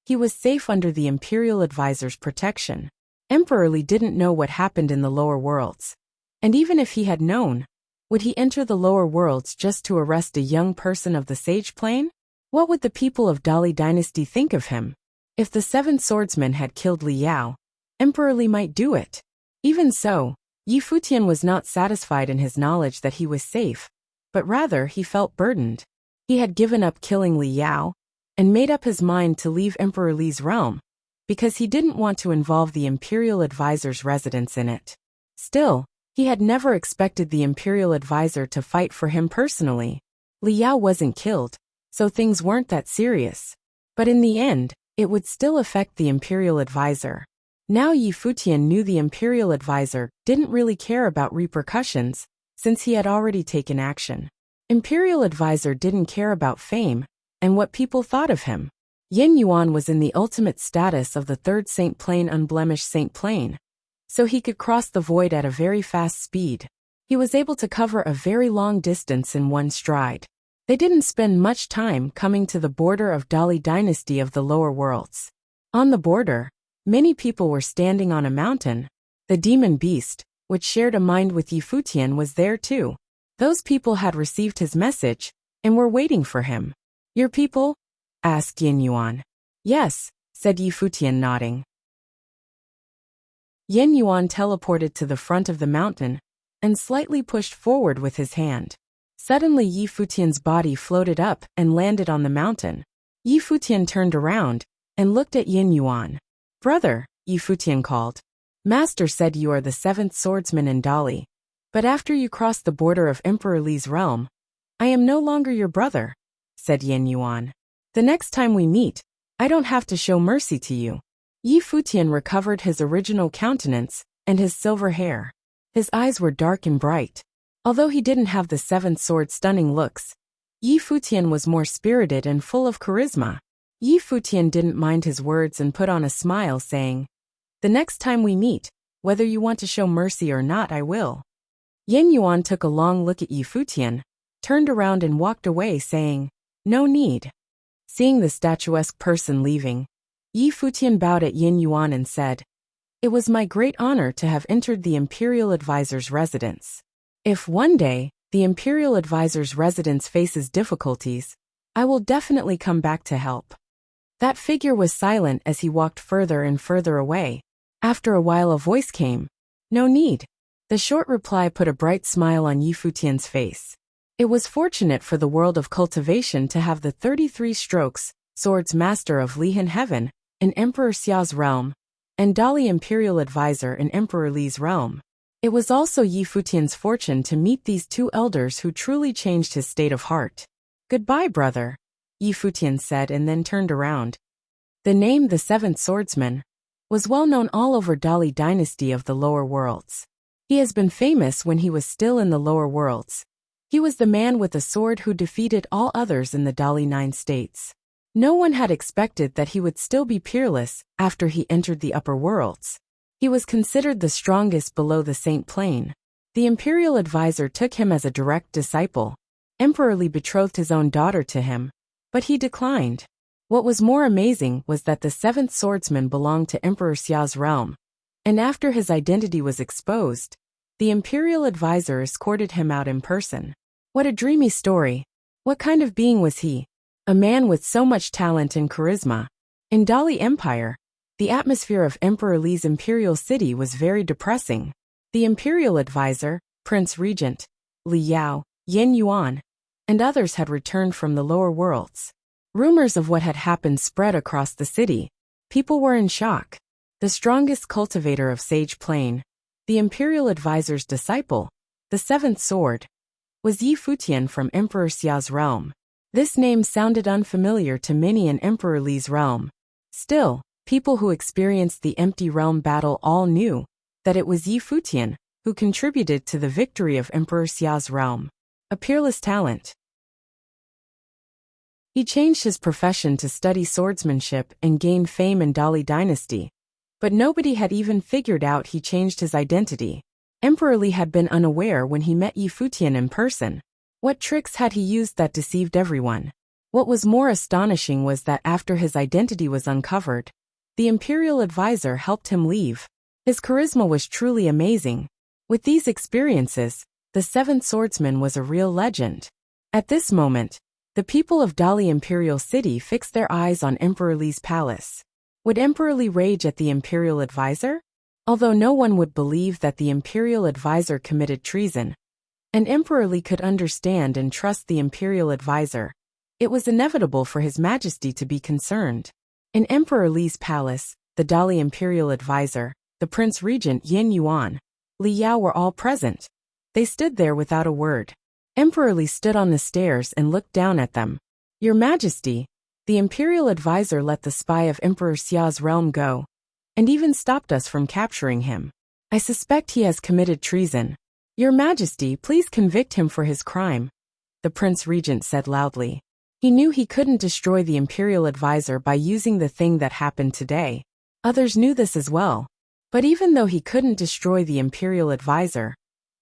he was safe under the Imperial Advisor's protection. Emperor Li didn't know what happened in the lower worlds. And even if he had known, would he enter the lower worlds just to arrest a young person of the Sage Plane? What would the people of Dali dynasty think of him? If the seventh swordsman had killed Li Yao, Emperor Li might do it. Even so, Yi Futian was not satisfied in his knowledge that he was safe, but rather he felt burdened. He had given up killing Li Yao, and made up his mind to leave Emperor Li's realm, because he didn't want to involve the Imperial Advisor's residence in it. Still, he had never expected the Imperial Advisor to fight for him personally. Li Yao wasn't killed, so things weren't that serious. But in the end, it would still affect the Imperial Advisor. Now Yi Futian knew the Imperial Advisor didn't really care about repercussions, since he had already taken action. Imperial Advisor didn't care about fame and what people thought of him. Yin Yuan was in the ultimate status of the third Saint Plane, unblemished Saint Plane, so he could cross the void at a very fast speed. He was able to cover a very long distance in one stride. They didn't spend much time coming to the border of Dali dynasty of the lower worlds. On the border, many people were standing on a mountain. The demon beast, which shared a mind with Yi Futian, was there too. Those people had received his message and were waiting for him. "Your people?" asked Yin Yuan. "Yes," said Yi Futian, nodding. Yin Yuan teleported to the front of the mountain and slightly pushed forward with his hand. Suddenly Yi Futian's body floated up and landed on the mountain. Yi Futian turned around and looked at Yin Yuan. "Brother," Yi Futian called. "Master said you are the seventh swordsman in Dali, but after you crossed the border of Emperor Li's realm, I am no longer your brother," said Yin Yuan. "The next time we meet, I don't have to show mercy to you." Yi Futian recovered his original countenance and his silver hair. His eyes were dark and bright. Although he didn't have the seventh sword stunning looks, Yi Futian was more spirited and full of charisma. Yi Futian didn't mind his words and put on a smile, saying, "The next time we meet, whether you want to show mercy or not, I will." Yin Yuan took a long look at Yi Futian, turned around and walked away, saying, "No need." Seeing the statuesque person leaving, Yi Futian bowed at Yin Yuan and said, "It was my great honor to have entered the Imperial Advisor's residence. If one day, the Imperial Advisor's residence faces difficulties, I will definitely come back to help." That figure was silent as he walked further and further away. After a while a voice came, "No need." The short reply put a bright smile on Yi Futian's face. It was fortunate for the world of cultivation to have the 33 strokes, swords master of Lihan Heaven, in Emperor Xiao's realm, and Dali Imperial Advisor in Emperor Li's realm. It was also Yi Futian's fortune to meet these two elders who truly changed his state of heart. "Goodbye, brother," Yi Futian said and then turned around. The name the Seventh Swordsman was well known all over Dali dynasty of the lower worlds. He has been famous when he was still in the lower worlds. He was the man with a sword who defeated all others in the Dali 9 states. No one had expected that he would still be peerless after he entered the upper worlds. He was considered the strongest below the Saint Plane. The Imperial Advisor took him as a direct disciple. Emperor Li betrothed his own daughter to him, but he declined. What was more amazing was that the seventh swordsman belonged to Emperor Xiao's realm, and after his identity was exposed, the Imperial Advisor escorted him out in person. What a dreamy story. What kind of being was he? A man with so much talent and charisma. In Dali Empire, the atmosphere of Emperor Li's imperial city was very depressing. The Imperial Advisor, Prince Regent, Li Yao, Yin Yuan, and others had returned from the lower worlds. Rumors of what had happened spread across the city. People were in shock. The strongest cultivator of Sage Plain, the Imperial Advisor's disciple, the seventh sword, was Yi Futian from Emperor Xiao's realm. This name sounded unfamiliar to many in Emperor Li's realm. Still, people who experienced the empty realm battle all knew that it was Yi Futian who contributed to the victory of Emperor Xiao's realm. A peerless talent. He changed his profession to study swordsmanship and gain fame in Dali dynasty. But nobody had even figured out he changed his identity. Emperor Li had been unaware when he met Yi Futian in person. What tricks had he used that deceived everyone? What was more astonishing was that after his identity was uncovered, the Imperial Advisor helped him leave. His charisma was truly amazing. With these experiences, the seventh swordsman was a real legend. At this moment, the people of Dali Imperial City fixed their eyes on Emperor Li's palace. Would Emperor Li rage at the Imperial Advisor? Although no one would believe that the Imperial Advisor committed treason, and Emperor Li could understand and trust the Imperial Advisor, it was inevitable for His Majesty to be concerned. In Emperor Li's palace, the Dali Imperial Advisor, the Prince Regent Yin Yuan, Li Yao were all present. They stood there without a word. Emperor Li stood on the stairs and looked down at them. "Your Majesty," the Imperial Advisor let the spy of Emperor Xiao's realm go, and even stopped us from capturing him. "I suspect he has committed treason. Your Majesty, please convict him for his crime," the Prince Regent said loudly. He knew he couldn't destroy the Imperial Advisor by using the thing that happened today. Others knew this as well. But even though he couldn't destroy the Imperial Advisor,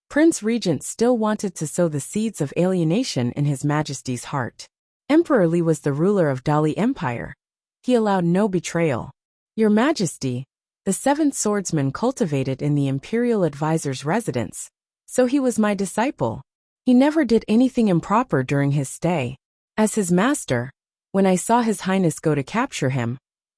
Prince Regent still wanted to sow the seeds of alienation in His Majesty's heart. Emperor Li was the ruler of Dali Empire. He allowed no betrayal. "Your Majesty," the seventh swordsman cultivated in the Imperial Advisor's residence, so he was my disciple. He never did anything improper during his stay. As his master, when I saw His Highness go to capture him,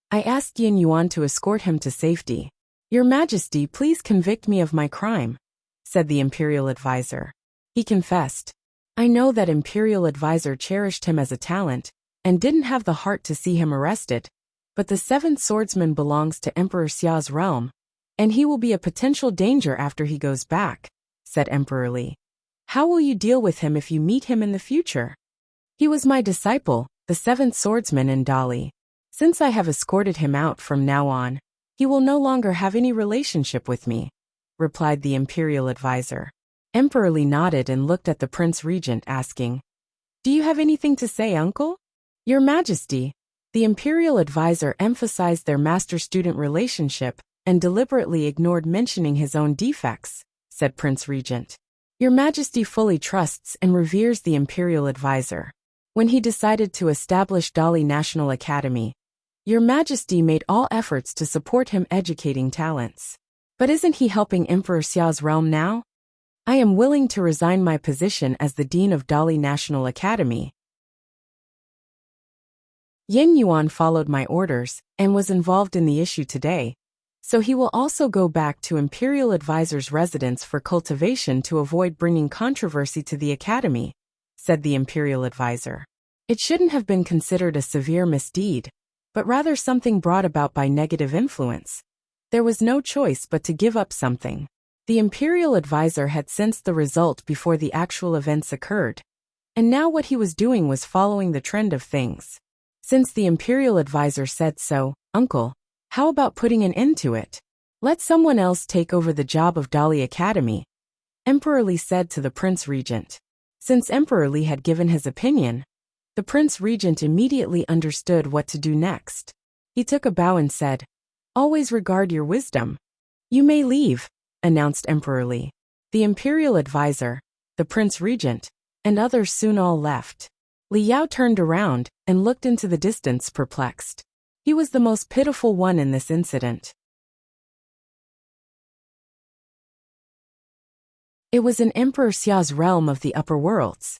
I asked Yin Yuan to escort him to safety. "Your Majesty, please convict me of my crime," said the Imperial Advisor. He confessed. "I know that Imperial Advisor cherished him as a talent and didn't have the heart to see him arrested, but the seventh swordsman belongs to Emperor Xiao's realm, and he will be a potential danger after he goes back," said Emperor Li. "How will you deal with him if you meet him in the future?" "He was my disciple, the seventh swordsman in Dali. Since I have escorted him out from now on, he will no longer have any relationship with me," replied the Imperial Advisor. Emperor Li nodded and looked at the Prince Regent asking, "Do you have anything to say, uncle?" "Your Majesty," the Imperial Advisor emphasized their master-student relationship and deliberately ignored mentioning his own defects, said Prince Regent. "Your Majesty fully trusts and reveres the Imperial Advisor. When he decided to establish Dali National Academy, Your Majesty made all efforts to support him educating talents. But isn't he helping Emperor Xiao's realm now? I am willing to resign my position as the Dean of Dali National Academy. Yin Yuan followed my orders and was involved in the issue today, so he will also go back to Imperial Advisor's residence for cultivation to avoid bringing controversy to the academy," said the imperial advisor. It shouldn't have been considered a severe misdeed, but rather something brought about by negative influence. There was no choice but to give up something. The imperial advisor had sensed the result before the actual events occurred, and now what he was doing was following the trend of things. Since the imperial advisor said so, uncle, how about putting an end to it? Let someone else take over the job of Dali Academy, Emperor Li said to the Prince Regent. Since Emperor Li had given his opinion, the Prince Regent immediately understood what to do next. He took a bow and said, "Always regard your wisdom. You may leave," announced Emperor Li. The imperial advisor, the Prince Regent, and others soon all left. Li Yao turned around and looked into the distance perplexed. He was the most pitiful one in this incident. It was in Emperor Xia's realm of the upper worlds.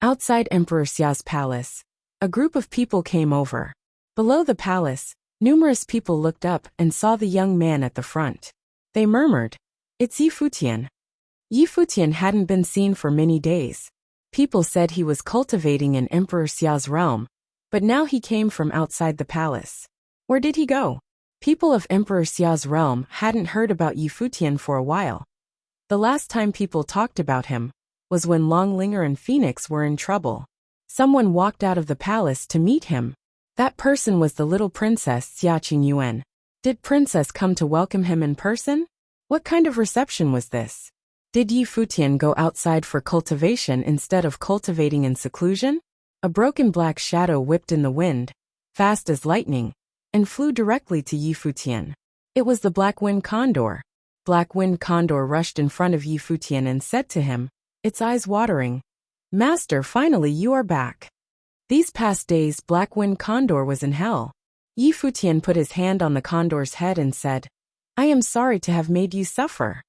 Outside Emperor Xia's palace, a group of people came over. Below the palace, numerous people looked up and saw the young man at the front. They murmured, "It's Yi Futian." Yi Futian hadn't been seen for many days. People said he was cultivating in Emperor Xia's realm, but now he came from outside the palace. Where did he go? People of Emperor Xia's realm hadn't heard about Yi Futian for a while. The last time people talked about him was when Longlinger and Phoenix were in trouble. Someone walked out of the palace to meet him. That person was the little princess Xia Qingyuan. Did princess come to welcome him in person? What kind of reception was this? Did Yi Futian go outside for cultivation instead of cultivating in seclusion? A broken black shadow whipped in the wind, fast as lightning, and flew directly to Yi Futian. It was the Black Wind Condor. Black Wind Condor rushed in front of Yi Futian and said to him, its eyes watering, "Master, finally you are back." These past days Black Wind Condor was in hell. Yi Futian put his hand on the condor's head and said, "I am sorry to have made you suffer."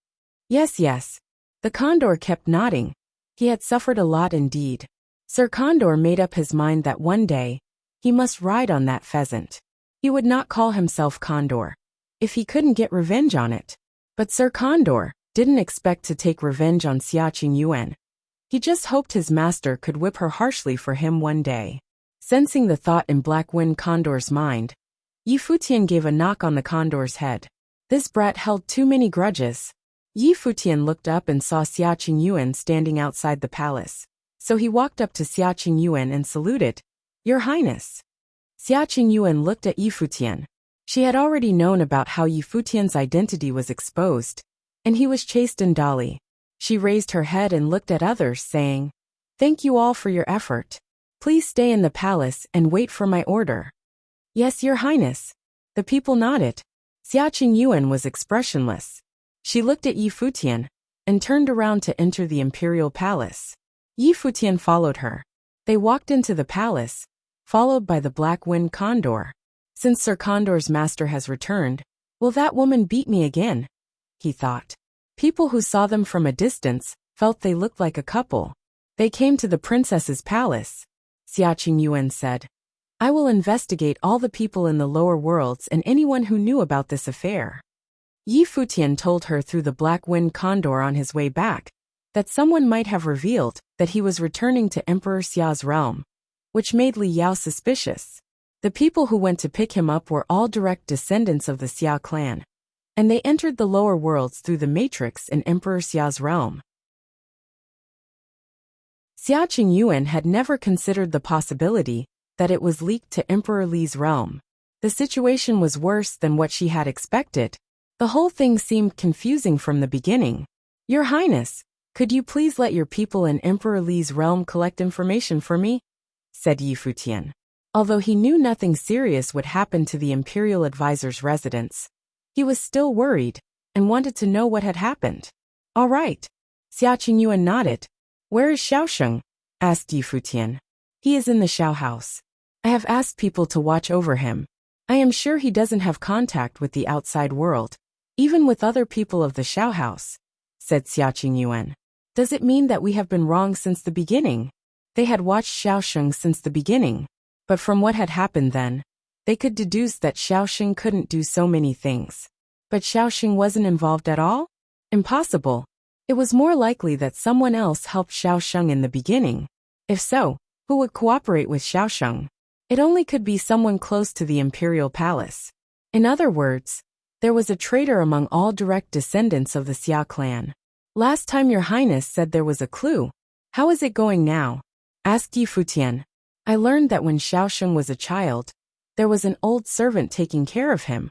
Yes. The condor kept nodding. He had suffered a lot indeed. Sir Condor made up his mind that one day, he must ride on that pheasant. He would not call himself Condor if he couldn't get revenge on it. But Sir Condor didn't expect to take revenge on Xia Qingyuan. He just hoped his master could whip her harshly for him one day. Sensing the thought in Black Wind Condor's mind, Yi Futian gave a knock on the condor's head. This brat held too many grudges. Yi Futian looked up and saw Xia Qingyuan standing outside the palace. So he walked up to Xia Qingyuan and saluted, "Your Highness." Xia Qingyuan looked at Yi Futian. She had already known about how Yi Futian's identity was exposed, and he was chased in Dali. She raised her head and looked at others, saying, "Thank you all for your effort. Please stay in the palace and wait for my order." "Yes, Your Highness." The people nodded. Xia Qingyuan was expressionless. She looked at Yi Futian and turned around to enter the imperial palace. Yi Futian followed her. They walked into the palace, followed by the Black Wind Condor. Since Sir Condor's master has returned, will that woman beat me again? He thought. People who saw them from a distance felt they looked like a couple. They came to the princess's palace. Xia Qingyuan said, "I will investigate all the people in the lower worlds and anyone who knew about this affair." Yi Futian told her through the Black Wind Condor on his way back that someone might have revealed that he was returning to Emperor Xia's realm, which made Li Yao suspicious. The people who went to pick him up were all direct descendants of the Xia clan, and they entered the lower worlds through the matrix in Emperor Xia's realm. Xia Qingyuan had never considered the possibility that it was leaked to Emperor Li's realm. The situation was worse than what she had expected. The whole thing seemed confusing from the beginning. "Your Highness, could you please let your people in Emperor Li's realm collect information for me?" said Yi Futian. Although he knew nothing serious would happen to the imperial advisor's residence, he was still worried and wanted to know what had happened. "All right." Xia Qingyuan nodded. "Where is Xiaosheng?" asked Yi Futian. "He is in the Xiao house. I have asked people to watch over him. I am sure he doesn't have contact with the outside world, even with other people of the Xiao house," said Xia Qingyuan. "Does it mean that we have been wrong since the beginning?" They had watched Xiaosheng since the beginning, but from what had happened then, they could deduce that Xiaosheng couldn't do so many things. But Xiaosheng wasn't involved at all? Impossible. It was more likely that someone else helped Xiao Sheng in the beginning. If so, who would cooperate with Xiao Sheng? It only could be someone close to the imperial palace. In other words, there was a traitor among all direct descendants of the Xia clan. Last time your highness said there was a clue. How is it going now? Asked Yi Futian. I learned that when Xiao Sheng was a child, there was an old servant taking care of him,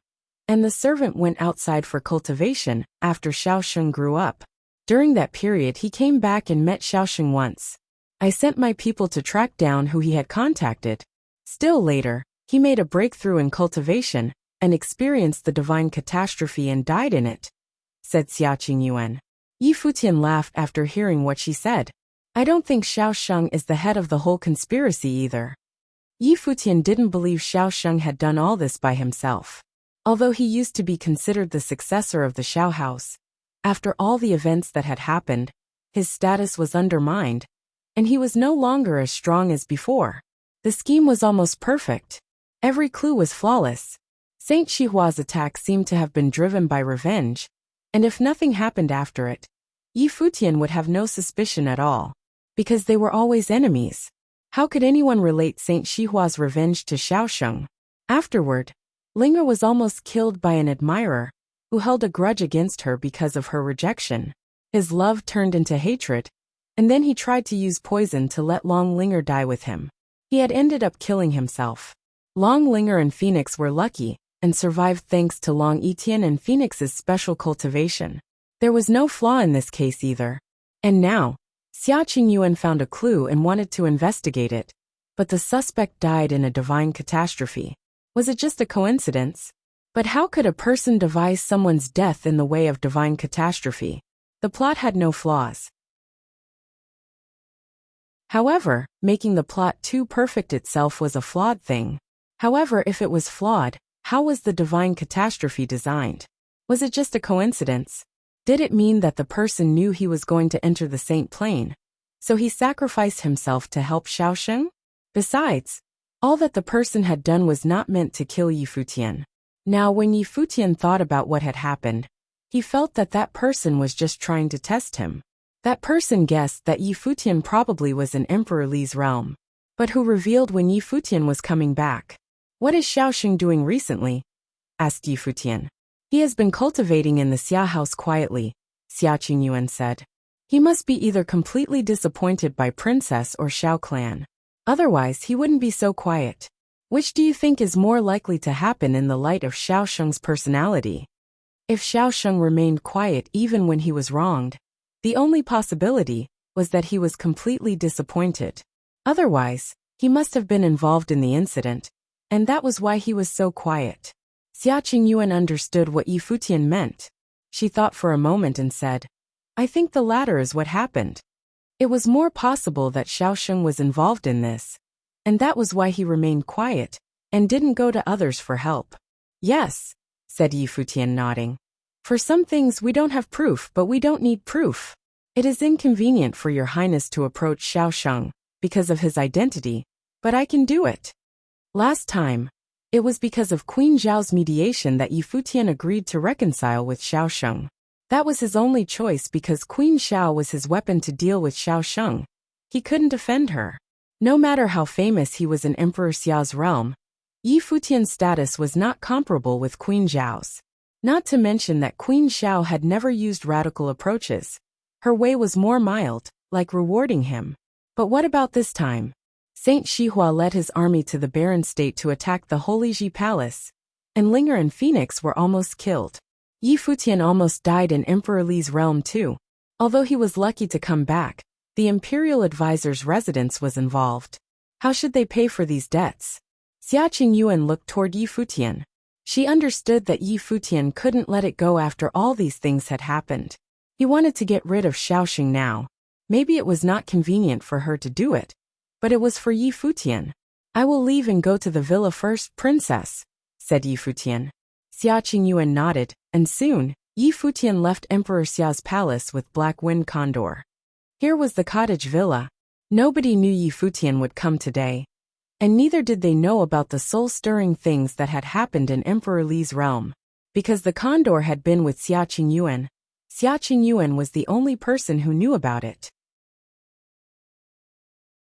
and the servant went outside for cultivation after Xiao Sheng grew up. During that period he came back and met Xiao Sheng once. I sent my people to track down who he had contacted. Still later, he made a breakthrough in cultivation and experienced the divine catastrophe and died in it, said Xia Qingyuan. Yi Futian laughed after hearing what she said. I don't think Xiao Sheng is the head of the whole conspiracy either. Yi Futian didn't believe Xiao Sheng had done all this by himself. Although he used to be considered the successor of the Xiao house, after all the events that had happened, his status was undermined, and he was no longer as strong as before. The scheme was almost perfect. Every clue was flawless. Saint Shihua's attack seemed to have been driven by revenge, and if nothing happened after it, Yi Futian would have no suspicion at all, because they were always enemies. How could anyone relate Saint Shihua's revenge to Xiao Sheng? Afterward, Linger was almost killed by an admirer, who held a grudge against her because of her rejection. His love turned into hatred, and then he tried to use poison to let Long Linger die with him. He had ended up killing himself. Long Linger and Phoenix were lucky, and survived thanks to Long Etian and Phoenix's special cultivation. There was no flaw in this case either. And now, Xia Qingyuan found a clue and wanted to investigate it, but the suspect died in a divine catastrophe. Was it just a coincidence? But how could a person devise someone's death in the way of divine catastrophe? The plot had no flaws. However, making the plot too perfect itself was a flawed thing. However, if it was flawed, how was the divine catastrophe designed? Was it just a coincidence? Did it mean that the person knew he was going to enter the Saint Plane, so he sacrificed himself to help Xiao Sheng? Besides, all that the person had done was not meant to kill Yi Futian. Now when Yi Futian thought about what had happened, he felt that that person was just trying to test him. That person guessed that Yi Futian probably was in Emperor Li's realm. But who revealed when Yi Futian was coming back? What is Xiao Sheng doing recently? Asked Yi Futian. He has been cultivating in the Xia house quietly, Xia Qingyuan said. He must be either completely disappointed by Princess or Xiao clan. Otherwise he wouldn't be so quiet. Which do you think is more likely to happen in the light of Xiao Sheng's personality? If Xiao Sheng remained quiet even when he was wronged, the only possibility was that he was completely disappointed. Otherwise, he must have been involved in the incident, and that was why he was so quiet. Xia Qingyuan understood what Yi Futian meant. She thought for a moment and said, I think the latter is what happened. It was more possible that Xiao Sheng was involved in this, and that was why he remained quiet, and didn't go to others for help. Yes, said Yi Futian nodding. For some things we don't have proof, but we don't need proof. It is inconvenient for your highness to approach Xiao Sheng, because of his identity, but I can do it. Last time, it was because of Queen Zhao's mediation that Yi Futian agreed to reconcile with Xiao Sheng. That was his only choice because Queen Xiao was his weapon to deal with Xiao Sheng. He couldn't defend her. No matter how famous he was in Emperor Xiao's realm, Yi Futian's status was not comparable with Queen Zhao's. Not to mention that Queen Xiao had never used radical approaches. Her way was more mild, like rewarding him. But what about this time? Saint Shihua led his army to the barren state to attack the Holy Ji Palace, and Linger and Phoenix were almost killed. Yi Futian almost died in Emperor Li's realm too. Although he was lucky to come back, the imperial advisor's residence was involved. How should they pay for these debts? Xia Qingyuan looked toward Yi Futian. She understood that Yi Futian couldn't let it go after all these things had happened. He wanted to get rid of Xiao Sheng now. Maybe it was not convenient for her to do it, but it was for Yi Futian. I will leave and go to the villa first, princess, said Yi Futian. Xia Qingyuan nodded, and soon, Yi Futian left Emperor Xiao's palace with Black Wind Condor. Here was the cottage villa. Nobody knew Yi Futian would come today, and neither did they know about the soul-stirring things that had happened in Emperor Li's realm. Because the condor had been with Xia Qingyuan, Xia Qingyuan was the only person who knew about it.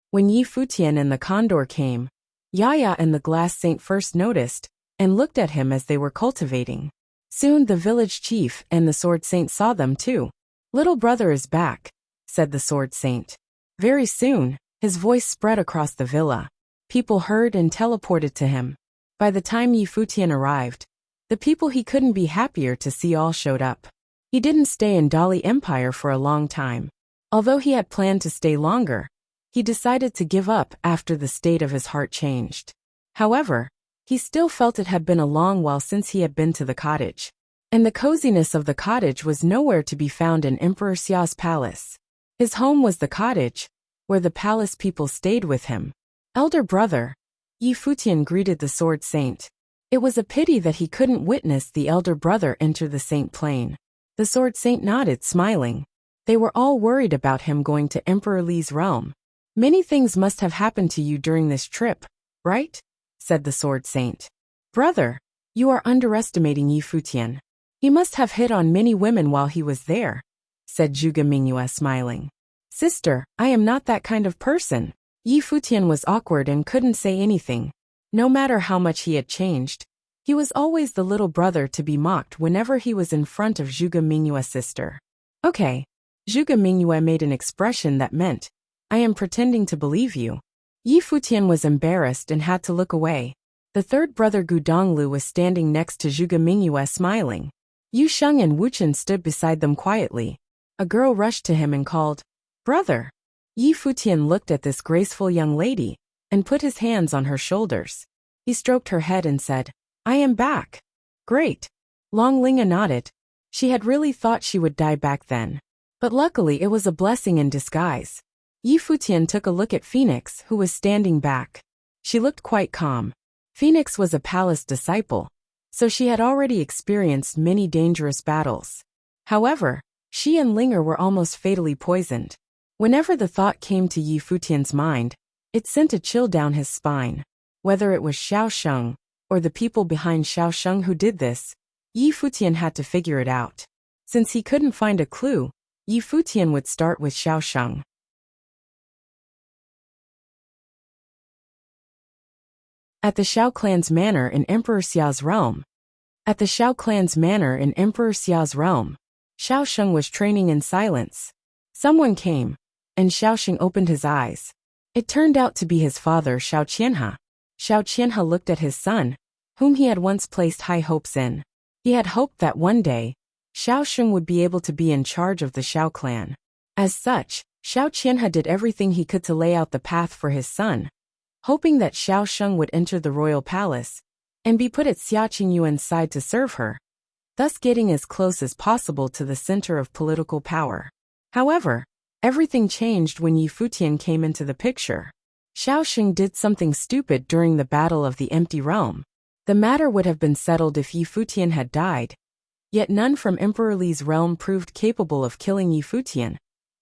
When Yi Futian and the condor came, Yaya and the glass saint first noticed and looked at him as they were cultivating. Soon the village chief and the sword saint saw them too. "Little brother is back," said the sword saint. Very soon, his voice spread across the villa. People heard and teleported to him. By the time Yi Futian arrived, the people he couldn't be happier to see all showed up. He didn't stay in Dali Empire for a long time. Although he had planned to stay longer, he decided to give up after the state of his heart changed. However, he still felt it had been a long while since he had been to the cottage. And the coziness of the cottage was nowhere to be found in Emperor Xia's palace. His home was the cottage, where the palace people stayed with him. "Elder brother," Yi Futian greeted the sword saint. It was a pity that he couldn't witness the elder brother enter the saint plane. The sword saint nodded, smiling. They were all worried about him going to Emperor Li's realm. "Many things must have happened to you during this trip, right?" said the sword saint. "Brother, you are underestimating Yi Futian. He must have hit on many women while he was there," said Zhuge Mingyue, smiling. "Sister, I am not that kind of person." Yi Futian was awkward and couldn't say anything. No matter how much he had changed, he was always the little brother to be mocked whenever he was in front of Zhuge Mingyue's sister. "Okay." Zhuge Mingyue made an expression that meant, "I am pretending to believe you." Yi Futian was embarrassed and had to look away. The third brother Gu Donglu was standing next to Zhuge Mingyue, smiling. Yu Sheng and Wu Chen stood beside them quietly. A girl rushed to him and called, "Brother." Yi Futian looked at this graceful young lady and put his hands on her shoulders. He stroked her head and said, "I am back." "Great." Long Linga nodded. She had really thought she would die back then. But luckily it was a blessing in disguise. Yi Futian took a look at Phoenix, who was standing back. She looked quite calm. Phoenix was a palace disciple, so she had already experienced many dangerous battles. However, she and Linger were almost fatally poisoned. Whenever the thought came to Yi Futian's mind, it sent a chill down his spine. Whether it was Xiao Sheng or the people behind Xiao Sheng who did this, Yi Futian had to figure it out. Since he couldn't find a clue, Yi Futian would start with Xiao Sheng. At the Xiao clan's manor in Emperor Xia's realm. At the Xiao clan's manor in Emperor Xia's realm, Xiao Sheng was training in silence. Someone came, and Xiao Sheng opened his eyes. It turned out to be his father, Xiao Qianhe. Xiao Qianhe looked at his son, whom he had once placed high hopes in. He had hoped that one day, Xiao Sheng would be able to be in charge of the Xiao clan. As such, Xiao Qianhe did everything he could to lay out the path for his son, hoping that Xiao Sheng would enter the royal palace and be put at Xia Qingyuan's side to serve her, thus getting as close as possible to the center of political power. However, everything changed when Yi Futian came into the picture. Xiao Sheng did something stupid during the Battle of the Empty Realm. The matter would have been settled if Yi Futian had died, yet none from Emperor Li's realm proved capable of killing Yi Futian,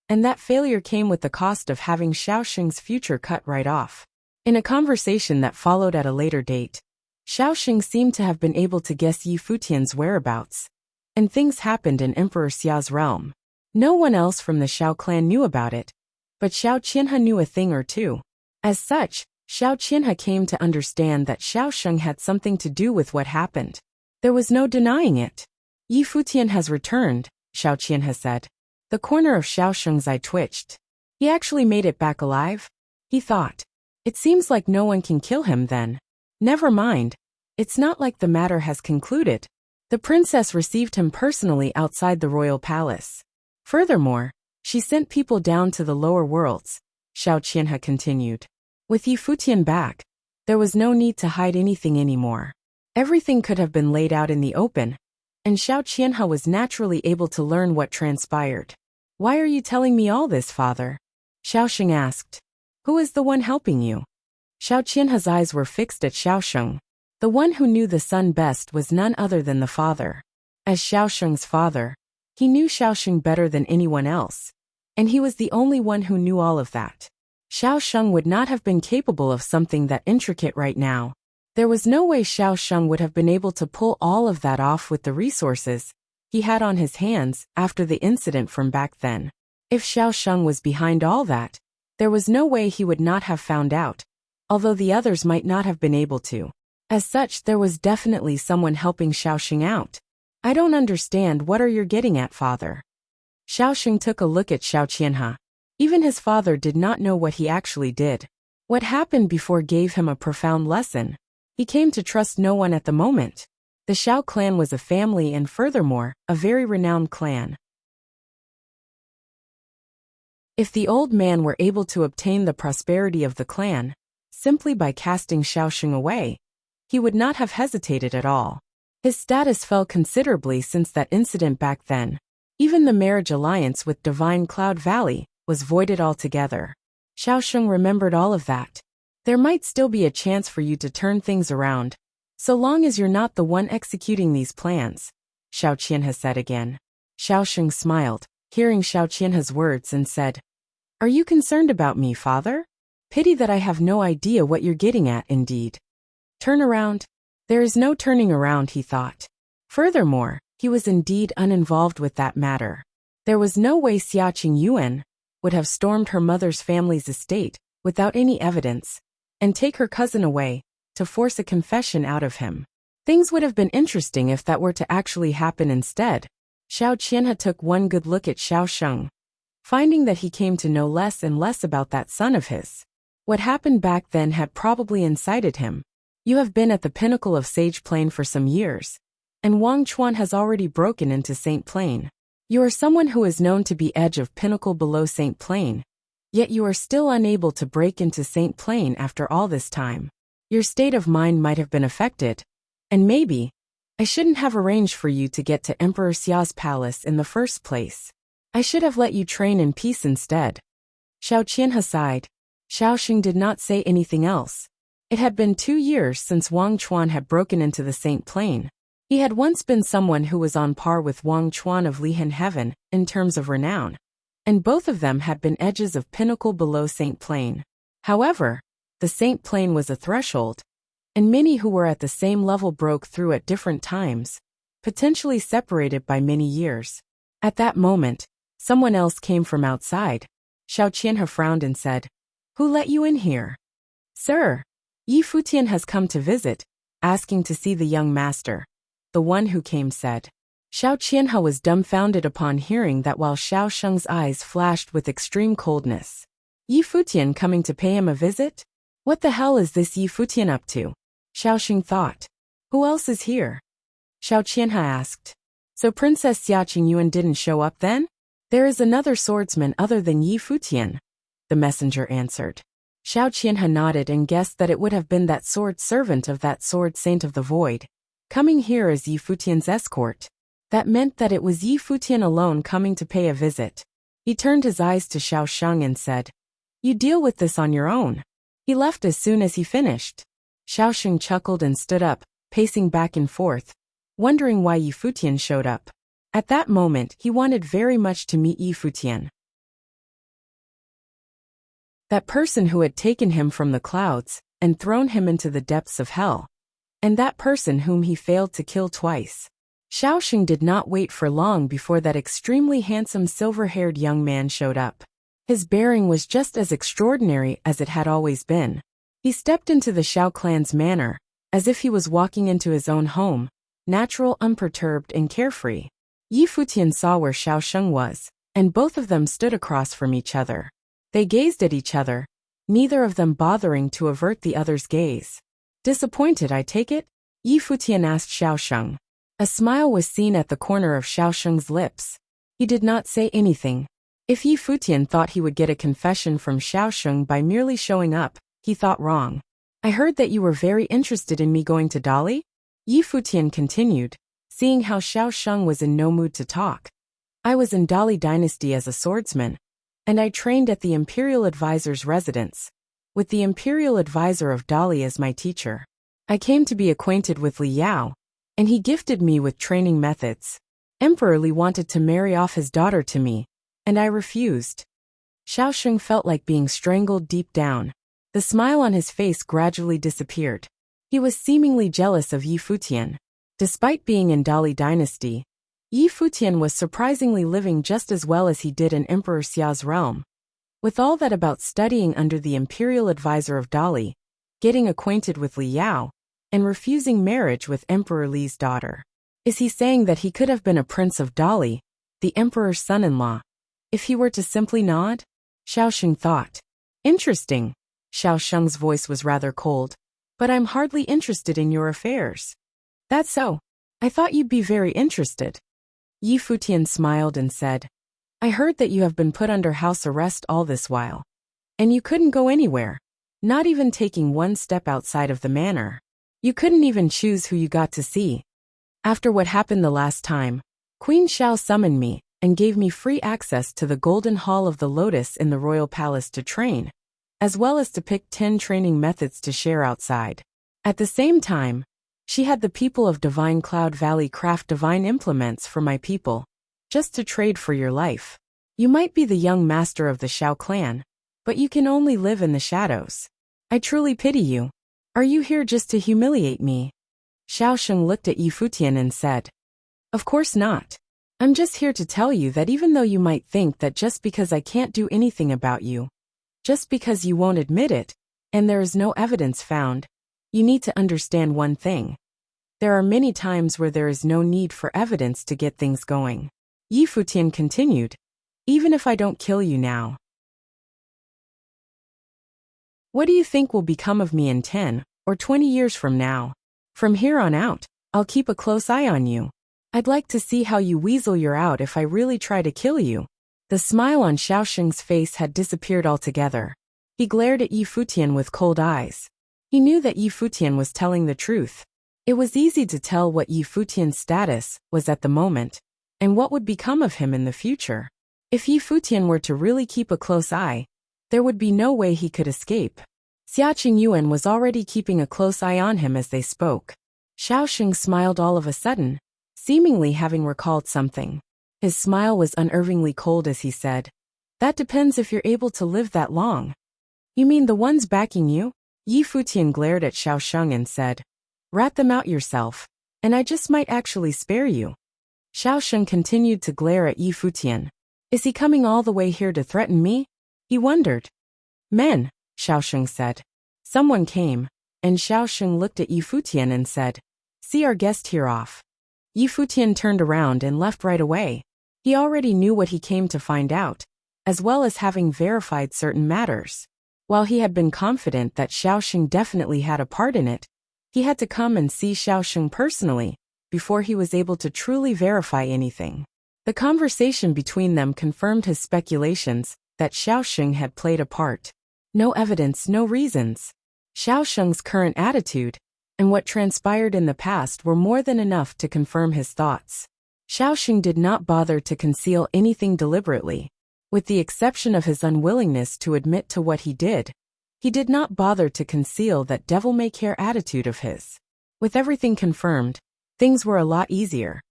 and that failure came with the cost of having Xiao Sheng's future cut right off. In a conversation that followed at a later date, Xiao Sheng seemed to have been able to guess Yi Futian's whereabouts, and things happened in Emperor Xia's realm. No one else from the Xiao clan knew about it, but Xiao Qianhe knew a thing or two. As such, Xiao Qianhe came to understand that Xiao Sheng had something to do with what happened. There was no denying it. Yi Futian has returned, Xiao Qianhe said. The corner of Xiao Sheng's eye twitched. He actually made it back alive? He thought. It seems like no one can kill him then. Never mind. It's not like the matter has concluded. The princess received him personally outside the royal palace. Furthermore, she sent people down to the lower worlds, Xiao Qianhe continued. With Yi Futian back, there was no need to hide anything anymore. Everything could have been laid out in the open, and Xiao Qianhe was naturally able to learn what transpired. Why are you telling me all this, father? Xiao Sheng asked. Who is the one helping you? Xiao Qianhe's eyes were fixed at Xiao Sheng. The one who knew the son best was none other than the father. As Xiao Sheng's father, he knew Xiao Sheng better than anyone else, and he was the only one who knew all of that. Xiao Sheng would not have been capable of something that intricate right now. There was no way Xiao Sheng would have been able to pull all of that off with the resources he had on his hands after the incident from back then. If Xiao Sheng was behind all that, there was no way he would not have found out, although the others might not have been able to. As such, there was definitely someone helping Xiao Sheng out. I don't understand what are you getting at, father? Xiao Sheng took a look at Xiao Qianhe. Even his father did not know what he actually did. What happened before gave him a profound lesson. He came to trust no one at the moment. The Xiao clan was a family and furthermore, a very renowned clan. If the old man were able to obtain the prosperity of the clan, simply by casting Xiao Sheng away, he would not have hesitated at all. His status fell considerably since that incident back then. Even the marriage alliance with Divine Cloud Valley was voided altogether. Xiao Sheng remembered all of that. There might still be a chance for you to turn things around, so long as you're not the one executing these plans, Xiao Qianhe said again. Xiao Sheng smiled, hearing Xiao Qianhe's words, and said, "Are you concerned about me, father? Pity that I have no idea what you're getting at indeed." Turn around? There is no turning around, he thought. Furthermore, he was indeed uninvolved with that matter. There was no way Xia Qingyuan would have stormed her mother's family's estate without any evidence and take her cousin away to force a confession out of him. Things would have been interesting if that were to actually happen instead. Xiao Qianhe took one good look at Xiao Sheng, finding that he came to know less and less about that son of his. What happened back then had probably incited him. You have been at the pinnacle of Sage Plain for some years, and Wang Chuan has already broken into Saint Plain. You are someone who is known to be edge of pinnacle below Saint Plain, yet you are still unable to break into Saint Plain after all this time. Your state of mind might have been affected, and maybe I shouldn't have arranged for you to get to Emperor Xia's palace in the first place. I should have let you train in peace instead. Xiao Qianhe sighed. Xiao Sheng did not say anything else. It had been 2 years since Wang Chuan had broken into the Saint Plain. He had once been someone who was on par with Wang Chuan of Lihan Heaven in terms of renown, and both of them had been edges of pinnacle below Saint Plain. However, the Saint Plain was a threshold, and many who were at the same level broke through at different times, potentially separated by many years. At that moment, someone else came from outside. Xiao Qianhe frowned and said, "Who let you in here?" "Sir, Yi Futian has come to visit, asking to see the young master," the one who came said. Xiao Qianhe was dumbfounded upon hearing that while Xiao Sheng's eyes flashed with extreme coldness. Yi Futian coming to pay him a visit? What the hell is this Yi Futian up to? Xiao Sheng thought. Who else is here? Xiao Qianhe asked. So Princess Xia Qingyuan didn't show up then? There is another swordsman other than Yi Futian, the messenger answered. Xiao Qianhe nodded and guessed that it would have been that sword servant of that sword saint of the void, coming here as Yi Futian's escort. That meant that it was Yi Futian alone coming to pay a visit. He turned his eyes to Xiao Sheng and said, "You deal with this on your own." He left as soon as he finished. Xiao Sheng chuckled and stood up, pacing back and forth, wondering why Yi Futian showed up. At that moment, he wanted very much to meet Yi Futian. That person who had taken him from the clouds and thrown him into the depths of hell. And that person whom he failed to kill twice. Xiao Sheng did not wait for long before that extremely handsome silver-haired young man showed up. His bearing was just as extraordinary as it had always been. He stepped into the Xiao clan's manor, as if he was walking into his own home, natural, unperturbed, and carefree. Yi Futian saw where Xiao Sheng was, and both of them stood across from each other. They gazed at each other, neither of them bothering to avert the other's gaze. Disappointed, I take it? Yi Futian asked Xiao Sheng. A smile was seen at the corner of Xiao Sheng's lips. He did not say anything. If Yi Futian thought he would get a confession from Xiao Sheng by merely showing up, he thought wrong. I heard that you were very interested in me going to Dali? Yi Futian continued, seeing how Xiao Sheng was in no mood to talk. I was in Dali dynasty as a swordsman, and I trained at the Imperial Advisor's residence, with the Imperial Advisor of Dali as my teacher. I came to be acquainted with Li Yao, and he gifted me with training methods. Emperor Li wanted to marry off his daughter to me, and I refused. Xiao Sheng felt like being strangled deep down. The smile on his face gradually disappeared. He was seemingly jealous of Yi Futian. Despite being in Dali dynasty, Yi Futian was surprisingly living just as well as he did in Emperor Xia's realm. With all that about studying under the imperial advisor of Dali, getting acquainted with Li Yao, and refusing marriage with Emperor Li's daughter. Is he saying that he could have been a prince of Dali, the emperor's son-in-law, if he were to simply nod? Xiaosheng thought. Interesting. Xiao Sheng's voice was rather cold. But I'm hardly interested in your affairs. That's so. I thought you'd be very interested. Yi Futian smiled and said, I heard that you have been put under house arrest all this while. And you couldn't go anywhere, not even taking one step outside of the manor. You couldn't even choose who you got to see. After what happened the last time, Queen Xiao summoned me and gave me free access to the Golden Hall of the Lotus in the royal palace to train, as well as to pick 10 training methods to share outside. At the same time, she had the people of Divine Cloud Valley craft divine implements for my people, just to trade for your life. You might be the young master of the Xiao clan, but you can only live in the shadows. I truly pity you. Are you here just to humiliate me? Xiaosheng looked at Yi Futian and said, Of course not. I'm just here to tell you that even though you might think that just because I can't do anything about you, just because you won't admit it, and there is no evidence found, you need to understand one thing. There are many times where there is no need for evidence to get things going. Yi Futian continued, even if I don't kill you now. What do you think will become of me in 10 or 20 years from now? From here on out, I'll keep a close eye on you. I'd like to see how you weasel your out if I really try to kill you. The smile on Xiaosheng's face had disappeared altogether. He glared at Yi Futian with cold eyes. He knew that Yi Futian was telling the truth. It was easy to tell what Yi Futian's status was at the moment, and what would become of him in the future. If Yi Futian were to really keep a close eye, there would be no way he could escape. Xia Qingyuan was already keeping a close eye on him as they spoke. Xiaosheng smiled all of a sudden, seemingly having recalled something. His smile was unnervingly cold as he said, That depends if you're able to live that long. You mean the ones backing you? Yi Futian glared at Xiaosheng and said, Rat them out yourself, and I just might actually spare you. Xiaosheng continued to glare at Yi Futian. Is he coming all the way here to threaten me? He wondered. Men, Xiaosheng said. Someone came, and Xiaosheng looked at Yi Futian and said, See our guest here off. Yi Futian turned around and left right away. He already knew what he came to find out, as well as having verified certain matters. While he had been confident that Xiaosheng definitely had a part in it, he had to come and see Xiaosheng personally, before he was able to truly verify anything. The conversation between them confirmed his speculations that Xiaosheng had played a part. No evidence, no reasons. Xiaosheng's current attitude, and what transpired in the past were more than enough to confirm his thoughts. Xiaosheng did not bother to conceal anything deliberately. With the exception of his unwillingness to admit to what he did not bother to conceal that devil-may-care attitude of his. With everything confirmed, things were a lot easier.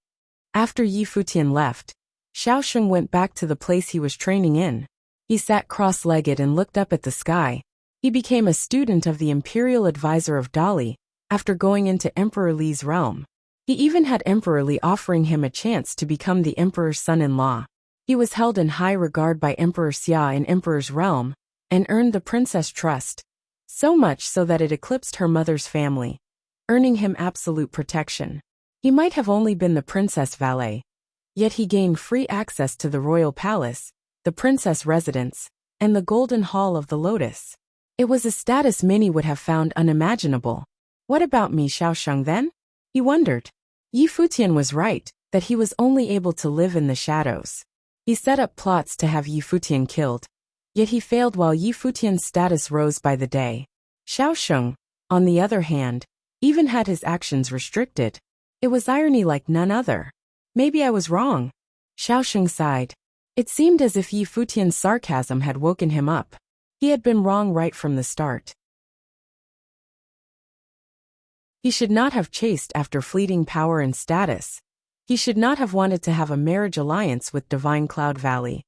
After Yi Futian left, Xiaosheng went back to the place he was training in. He sat cross-legged and looked up at the sky. He became a student of the imperial advisor of Dali, after going into Emperor Li's realm. He even had Emperor Li offering him a chance to become the emperor's son-in-law. He was held in high regard by Emperor Xia in Emperor's realm, and earned the princess' trust, so much so that it eclipsed her mother's family, earning him absolute protection. He might have only been the princess valet, yet he gained free access to the royal palace, the princess residence, and the Golden Hall of the Lotus. It was a status many would have found unimaginable. What about me, Xiaosheng, then? He wondered. Yi Futian was right, that he was only able to live in the shadows. He set up plots to have Yi Futian killed, yet he failed while Yi Futian's status rose by the day. Xiaosheng, on the other hand, even had his actions restricted. It was irony like none other. Maybe I was wrong. Xiaosheng sighed. It seemed as if Yi Futian's sarcasm had woken him up. He had been wrong right from the start. He should not have chased after fleeting power and status. He should not have wanted to have a marriage alliance with Divine Cloud Valley.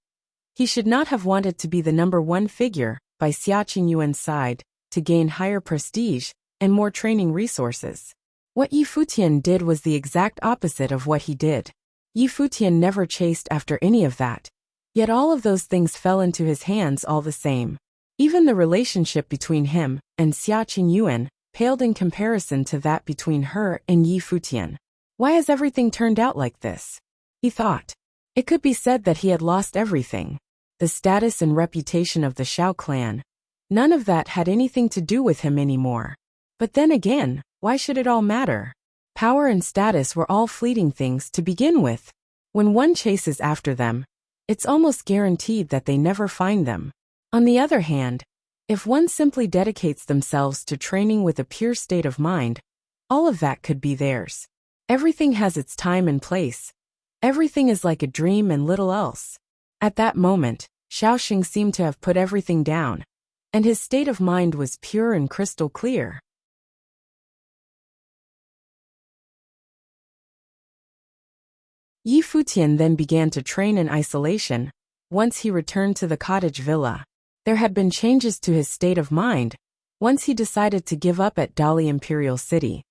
He should not have wanted to be the #1 figure by Xia Qingyuan's side to gain higher prestige and more training resources. What Yi Futian did was the exact opposite of what he did. Yi Futian never chased after any of that. Yet all of those things fell into his hands all the same. Even the relationship between him and Xia Qingyuan paled in comparison to that between her and Yi Futian. Why has everything turned out like this? He thought. It could be said that he had lost everything. The status and reputation of the Shao clan. None of that had anything to do with him anymore. But then again, why should it all matter? Power and status were all fleeting things to begin with. When one chases after them, it's almost guaranteed that they never find them. On the other hand, if one simply dedicates themselves to training with a pure state of mind, all of that could be theirs. Everything has its time and place. Everything is like a dream and little else. At that moment, Shaoxing seemed to have put everything down, and his state of mind was pure and crystal clear. Yi Futian then began to train in isolation. Once he returned to the cottage villa, there had been changes to his state of mind. Once he decided to give up at Dali Imperial City,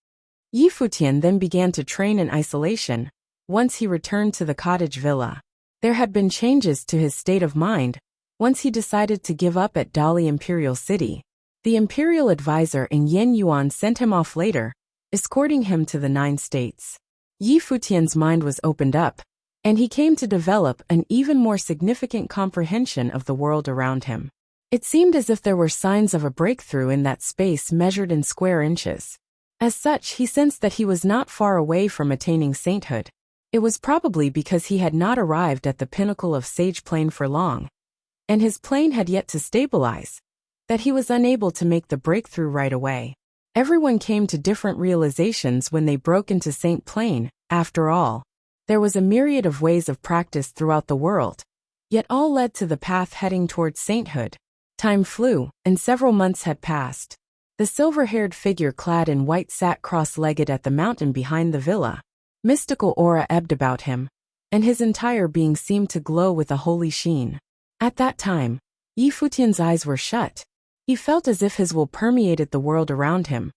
Yi Futian then began to train in isolation. Once he returned to the cottage villa, there had been changes to his state of mind. Once he decided to give up at Dali Imperial City, the imperial advisor in Yen Yuan sent him off later, escorting him to the 9 states. Yi Futian's mind was opened up, and he came to develop an even more significant comprehension of the world around him. It seemed as if there were signs of a breakthrough in that space measured in square inches. As such, he sensed that he was not far away from attaining sainthood. It was probably because he had not arrived at the pinnacle of Sage Plane for long, and his plane had yet to stabilize, that he was unable to make the breakthrough right away. Everyone came to different realizations when they broke into Saint Plane. After all, there was a myriad of ways of practice throughout the world, yet all led to the path heading towards sainthood. Time flew, and several months had passed. The silver-haired figure clad in white sat cross-legged at the mountain behind the villa. Mystical aura ebbed about him, and his entire being seemed to glow with a holy sheen. At that time, Yi Futian's eyes were shut. He felt as if his will permeated the world around him,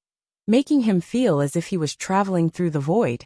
making him feel as if he was traveling through the void,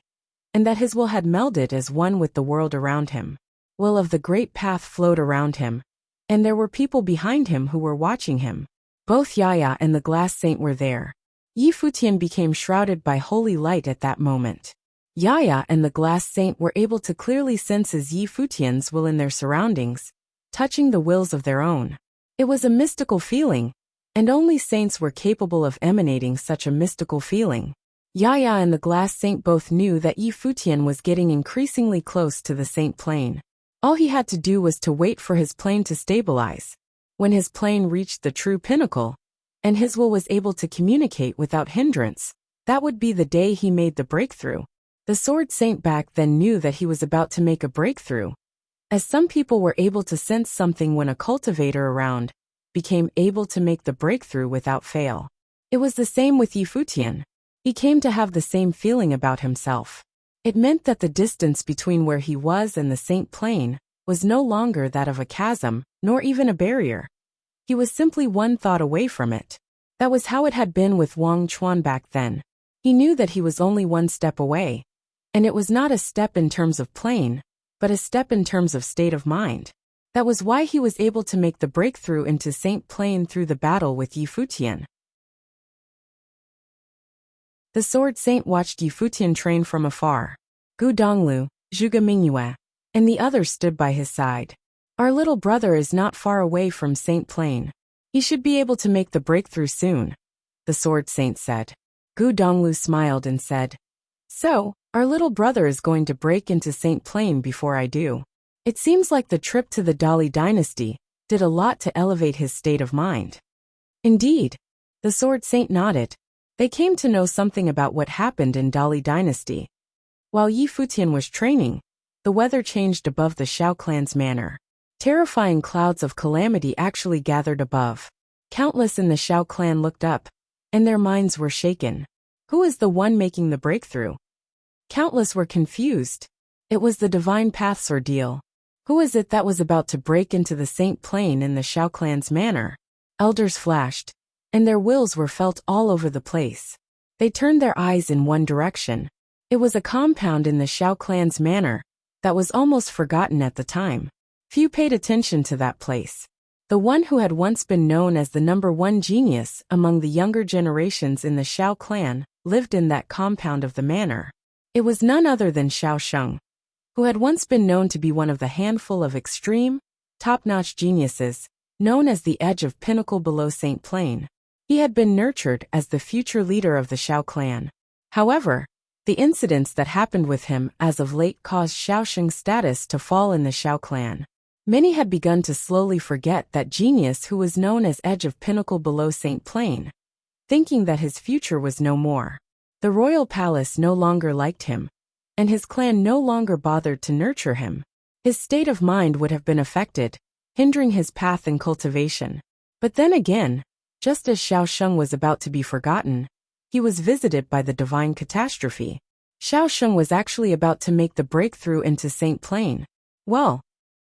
and that his will had melded as one with the world around him. Will of the great path flowed around him, and there were people behind him who were watching him. Both Yaya and the glass saint were there. Yi Futian became shrouded by holy light at that moment. Yaya and the glass saint were able to clearly sense Yi Futian's will in their surroundings, touching the wills of their own. It was a mystical feeling, and only saints were capable of emanating such a mystical feeling. Yaya and the glass saint both knew that Yi Futian was getting increasingly close to the saint plane. All he had to do was to wait for his plane to stabilize. When his plane reached the true pinnacle, and his will was able to communicate without hindrance, that would be the day he made the breakthrough. The Sword Saint back then knew that he was about to make a breakthrough. As some people were able to sense something when a cultivator around became able to make the breakthrough without fail. It was the same with Yi Futian. He came to have the same feeling about himself. It meant that the distance between where he was and the Saint Plane was no longer that of a chasm, nor even a barrier. He was simply one thought away from it. That was how it had been with Wang Chuan back then. He knew that he was only one step away, and it was not a step in terms of plane, but a step in terms of state of mind. That was why he was able to make the breakthrough into Saint Plane through the battle with Yi Futian. The Sword Saint watched Yi Futian train from afar. Gu Donglu, Zhuge Mingyue, and the others stood by his side. Our little brother is not far away from Saint Plane. He should be able to make the breakthrough soon, the Sword Saint said. Gu Donglu smiled and said, "So, our little brother is going to break into Saint Plane before I do." It seems like the trip to the Dali dynasty did a lot to elevate his state of mind. Indeed, the Sword Saint nodded. They came to know something about what happened in Dali dynasty. While Yi Futian was training, the weather changed above the Shao clan's manor. Terrifying clouds of calamity actually gathered above. Countless in the Shao clan looked up, and their minds were shaken. Who is the one making the breakthrough? Countless were confused. It was the Divine Path's ordeal. Who is it that was about to break into the Saint Plane in the Shao clan's manor? Elders flashed, and their wills were felt all over the place. They turned their eyes in one direction. It was a compound in the Shao clan's manor. that was almost forgotten at the time. Few paid attention to that place. The one who had once been known as the #1 genius among the younger generations in the Xiao clan lived in that compound of the manor. It was none other than Xiao Sheng, who had once been known to be one of the handful of extreme, top-notch geniuses, known as the edge of pinnacle below St. Plain. He had been nurtured as the future leader of the Xiao clan. However, the incidents that happened with him as of late caused Xiao Sheng's status to fall in the Xiao clan. Many had begun to slowly forget that genius who was known as edge of pinnacle below St. Plain, thinking that his future was no more. The royal palace no longer liked him, and his clan no longer bothered to nurture him. His state of mind would have been affected, hindering his path in cultivation. But then again, just as Xiao Sheng was about to be forgotten, he was visited by the divine catastrophe. Xiao Sheng was actually about to make the breakthrough into St. Plain. Well,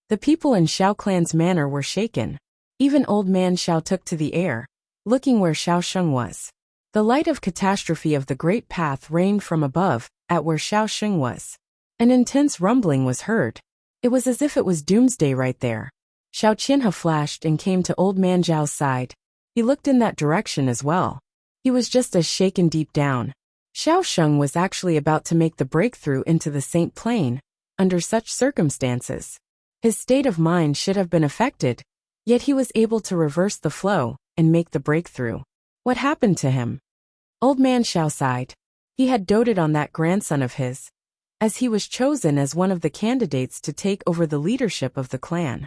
the people in Xiao clan's manor were shaken. Even old man Xiao took to the air, looking where Xiao Sheng was. The light of catastrophe of the great path rained from above, at where Xiao Sheng was. An intense rumbling was heard. It was as if it was doomsday right there. Xiao Qianhe flashed and came to old man Zhao's side. He looked in that direction as well. He was just as shaken deep down. Xiao Sheng was actually about to make the breakthrough into the St. Plain. Under such circumstances, his state of mind should have been affected, yet he was able to reverse the flow and make the breakthrough. What happened to him? Old man Xiao sighed. He had doted on that grandson of his, as he was chosen as one of the candidates to take over the leadership of the clan.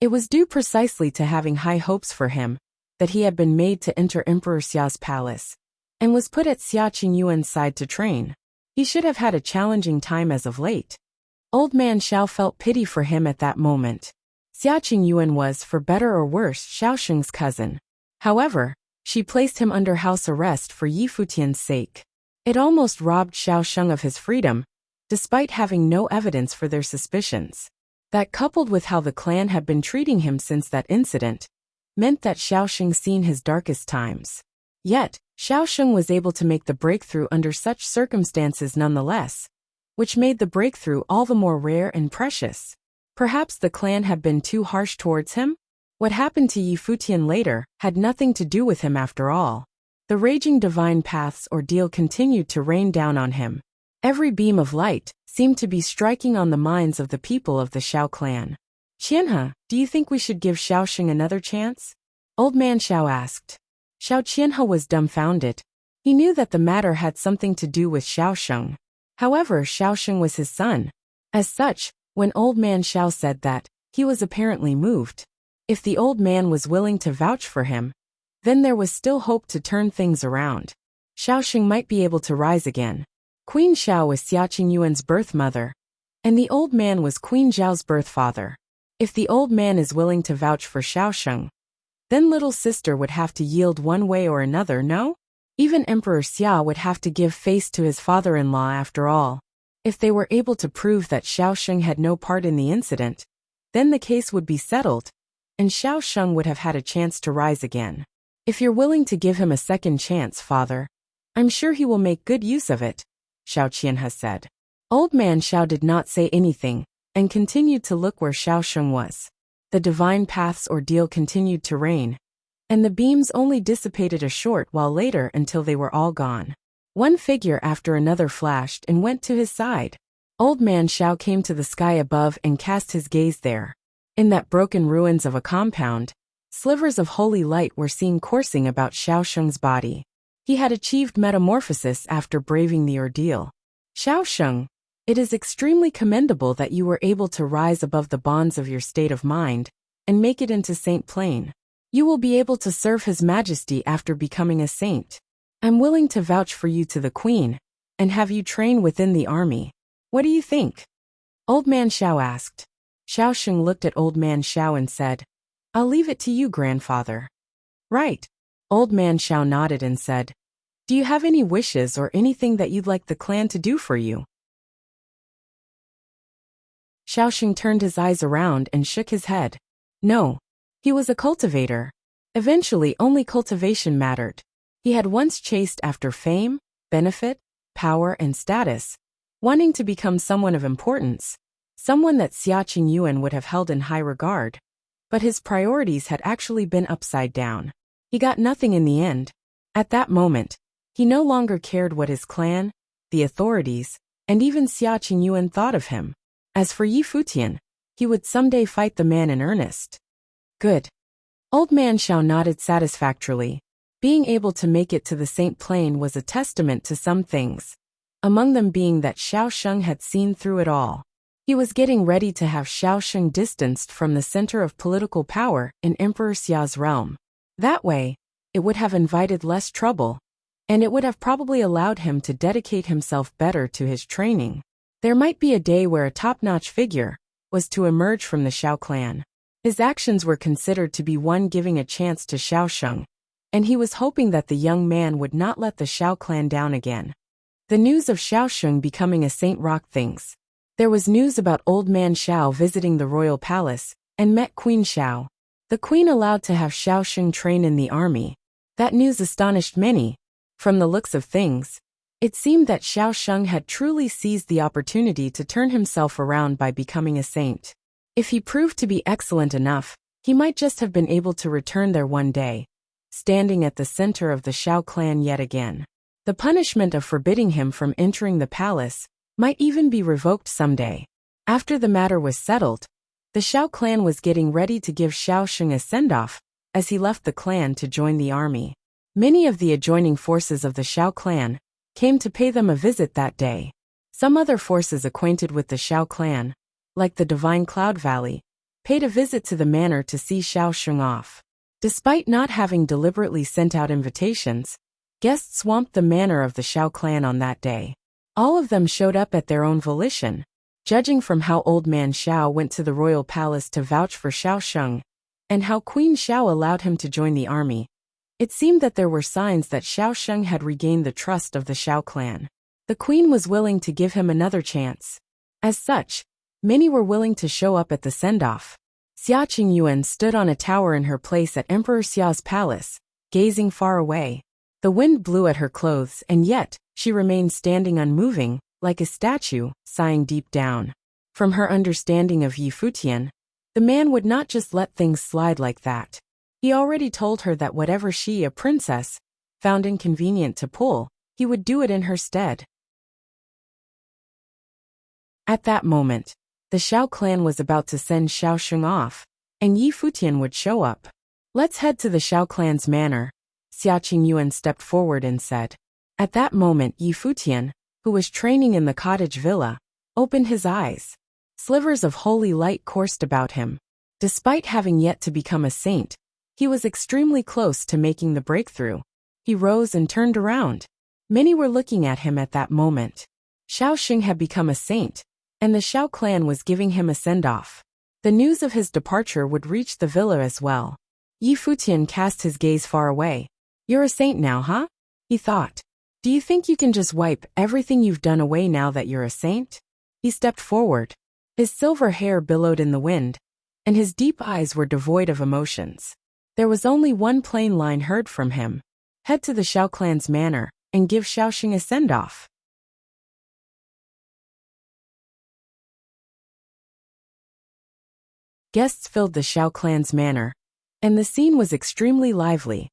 It was due precisely to having high hopes for him that he had been made to enter Emperor Xiao's palace, and was put at Xia Qingyuan's side to train. He should have had a challenging time as of late. Old man Xiao felt pity for him at that moment. Xia Qingyuan was, for better or worse, Xiao Sheng's cousin. However, she placed him under house arrest for Yi Futian's sake. It almost robbed Xiao Sheng of his freedom, despite having no evidence for their suspicions. That, coupled with how the clan had been treating him since that incident, meant that Xiao Sheng seen his darkest times. Yet, Xiao Sheng was able to make the breakthrough under such circumstances nonetheless, which made the breakthrough all the more rare and precious. Perhaps the clan had been too harsh towards him? What happened to Yi Futian later had nothing to do with him after all. The raging divine path's ordeal continued to rain down on him. Every beam of light seemed to be striking on the minds of the people of the Xiao clan. Qianhe, do you think we should give Xiao Sheng another chance? Old man Xiao asked. Xiao Qianhe was dumbfounded. He knew that the matter had something to do with Xiao Sheng. However, Xiao Sheng was his son. As such, when old man Xiao said that, he was apparently moved. If the old man was willing to vouch for him, then there was still hope to turn things around. Xiao Sheng might be able to rise again. Queen Xiao was Xia Qingyuan's birth mother, and the old man was Queen Zhao's birth father. If the old man is willing to vouch for Xiao Sheng, then little sister would have to yield one way or another, no? Even Emperor Xia would have to give face to his father-in-law after all. If they were able to prove that Xiao Sheng had no part in the incident, then the case would be settled, and Xiao Sheng would have had a chance to rise again. If you're willing to give him a second chance, father, I'm sure he will make good use of it, Xiao Qianhe said. Old man Xiao did not say anything, and continued to look where Xiao Sheng was. The divine path's ordeal continued to rain, and the beams only dissipated a short while later until they were all gone. One figure after another flashed and went to his side. Old man Xiao came to the sky above and cast his gaze there. In that broken ruins of a compound, slivers of holy light were seen coursing about Xiao Sheng's body. He had achieved metamorphosis after braving the ordeal. Xiao Sheng, it is extremely commendable that you were able to rise above the bonds of your state of mind and make it into St. Plain. You will be able to serve His Majesty after becoming a saint. I'm willing to vouch for you to the Queen and have you train within the army. What do you think? Old man Xiao asked. Xiao Sheng looked at old man Xiao and said, I'll leave it to you, grandfather. Right. Old man Xiao nodded and said, Do you have any wishes or anything that you'd like the clan to do for you? Xiao Sheng turned his eyes around and shook his head. No. He was a cultivator. Eventually only cultivation mattered. He had once chased after fame, benefit, power and status, wanting to become someone of importance, someone that Xia Qingyuan would have held in high regard. But his priorities had actually been upside down. He got nothing in the end. At that moment, he no longer cared what his clan, the authorities, and even Xia Qingyuan thought of him. As for Yi Futian, he would someday fight the man in earnest. Good. Old man Xiao nodded satisfactorily. Being able to make it to the Saint Plain was a testament to some things, among them being that Xiao Sheng had seen through it all. He was getting ready to have Xiao Sheng distanced from the center of political power in Emperor Xia's realm. That way, it would have invited less trouble, and it would have probably allowed him to dedicate himself better to his training. There might be a day where a top-notch figure was to emerge from the Xiao clan. His actions were considered to be one giving a chance to Xiao Sheng, and he was hoping that the young man would not let the Xiao clan down again. The news of Xiao Sheng becoming a saint rocked things. There was news about old man Xiao visiting the royal palace and met Queen Xiao. The queen allowed to have Xiao Sheng train in the army. That news astonished many. From the looks of things, it seemed that Xiao Sheng had truly seized the opportunity to turn himself around by becoming a saint. If he proved to be excellent enough, he might just have been able to return there one day, standing at the center of the Xiao clan yet again. The punishment of forbidding him from entering the palace might even be revoked someday. After the matter was settled, the Xiao clan was getting ready to give Xiao Sheng a send-off as he left the clan to join the army. Many of the adjoining forces of the Xiao clan came to pay them a visit that day. Some other forces acquainted with the Xiao clan, like the Divine Cloud Valley, paid a visit to the manor to see Xiao Sheng off. Despite not having deliberately sent out invitations, guests swamped the manor of the Xiao clan on that day. All of them showed up at their own volition. Judging from how old man Xiao went to the royal palace to vouch for Xiao Sheng, and how Queen Xiao allowed him to join the army, it seemed that there were signs that Xiao Sheng had regained the trust of the Xiao clan. The queen was willing to give him another chance. As such, many were willing to show up at the send-off. Xia Qingyuan stood on a tower in her place at Emperor Xia's palace, gazing far away. The wind blew at her clothes and yet, she remained standing unmoving, like a statue, sighing deep down. From her understanding of Yi Futian, the man would not just let things slide like that. He already told her that whatever she, a princess, found inconvenient to pull, he would do it in her stead. At that moment, the Xiao clan was about to send Xiao Sheng off, and Yi Futian would show up. Let's head to the Xiao clan's manor, Xia Qingyuan stepped forward and said. At that moment Yi Futian, who was training in the cottage villa, opened his eyes. Slivers of holy light coursed about him. Despite having yet to become a saint, he was extremely close to making the breakthrough. He rose and turned around. Many were looking at him at that moment. Xiao Sheng had become a saint, and the Xiao clan was giving him a send-off. The news of his departure would reach the villa as well. Yi Futian cast his gaze far away. You're a saint now, huh? He thought. Do you think you can just wipe everything you've done away now that you're a saint? He stepped forward. His silver hair billowed in the wind, and his deep eyes were devoid of emotions. There was only one plain line heard from him. Head to the Xiao clan's manor, and give Xiao Sheng a send-off. Guests filled the Xiao clan's manor, and the scene was extremely lively.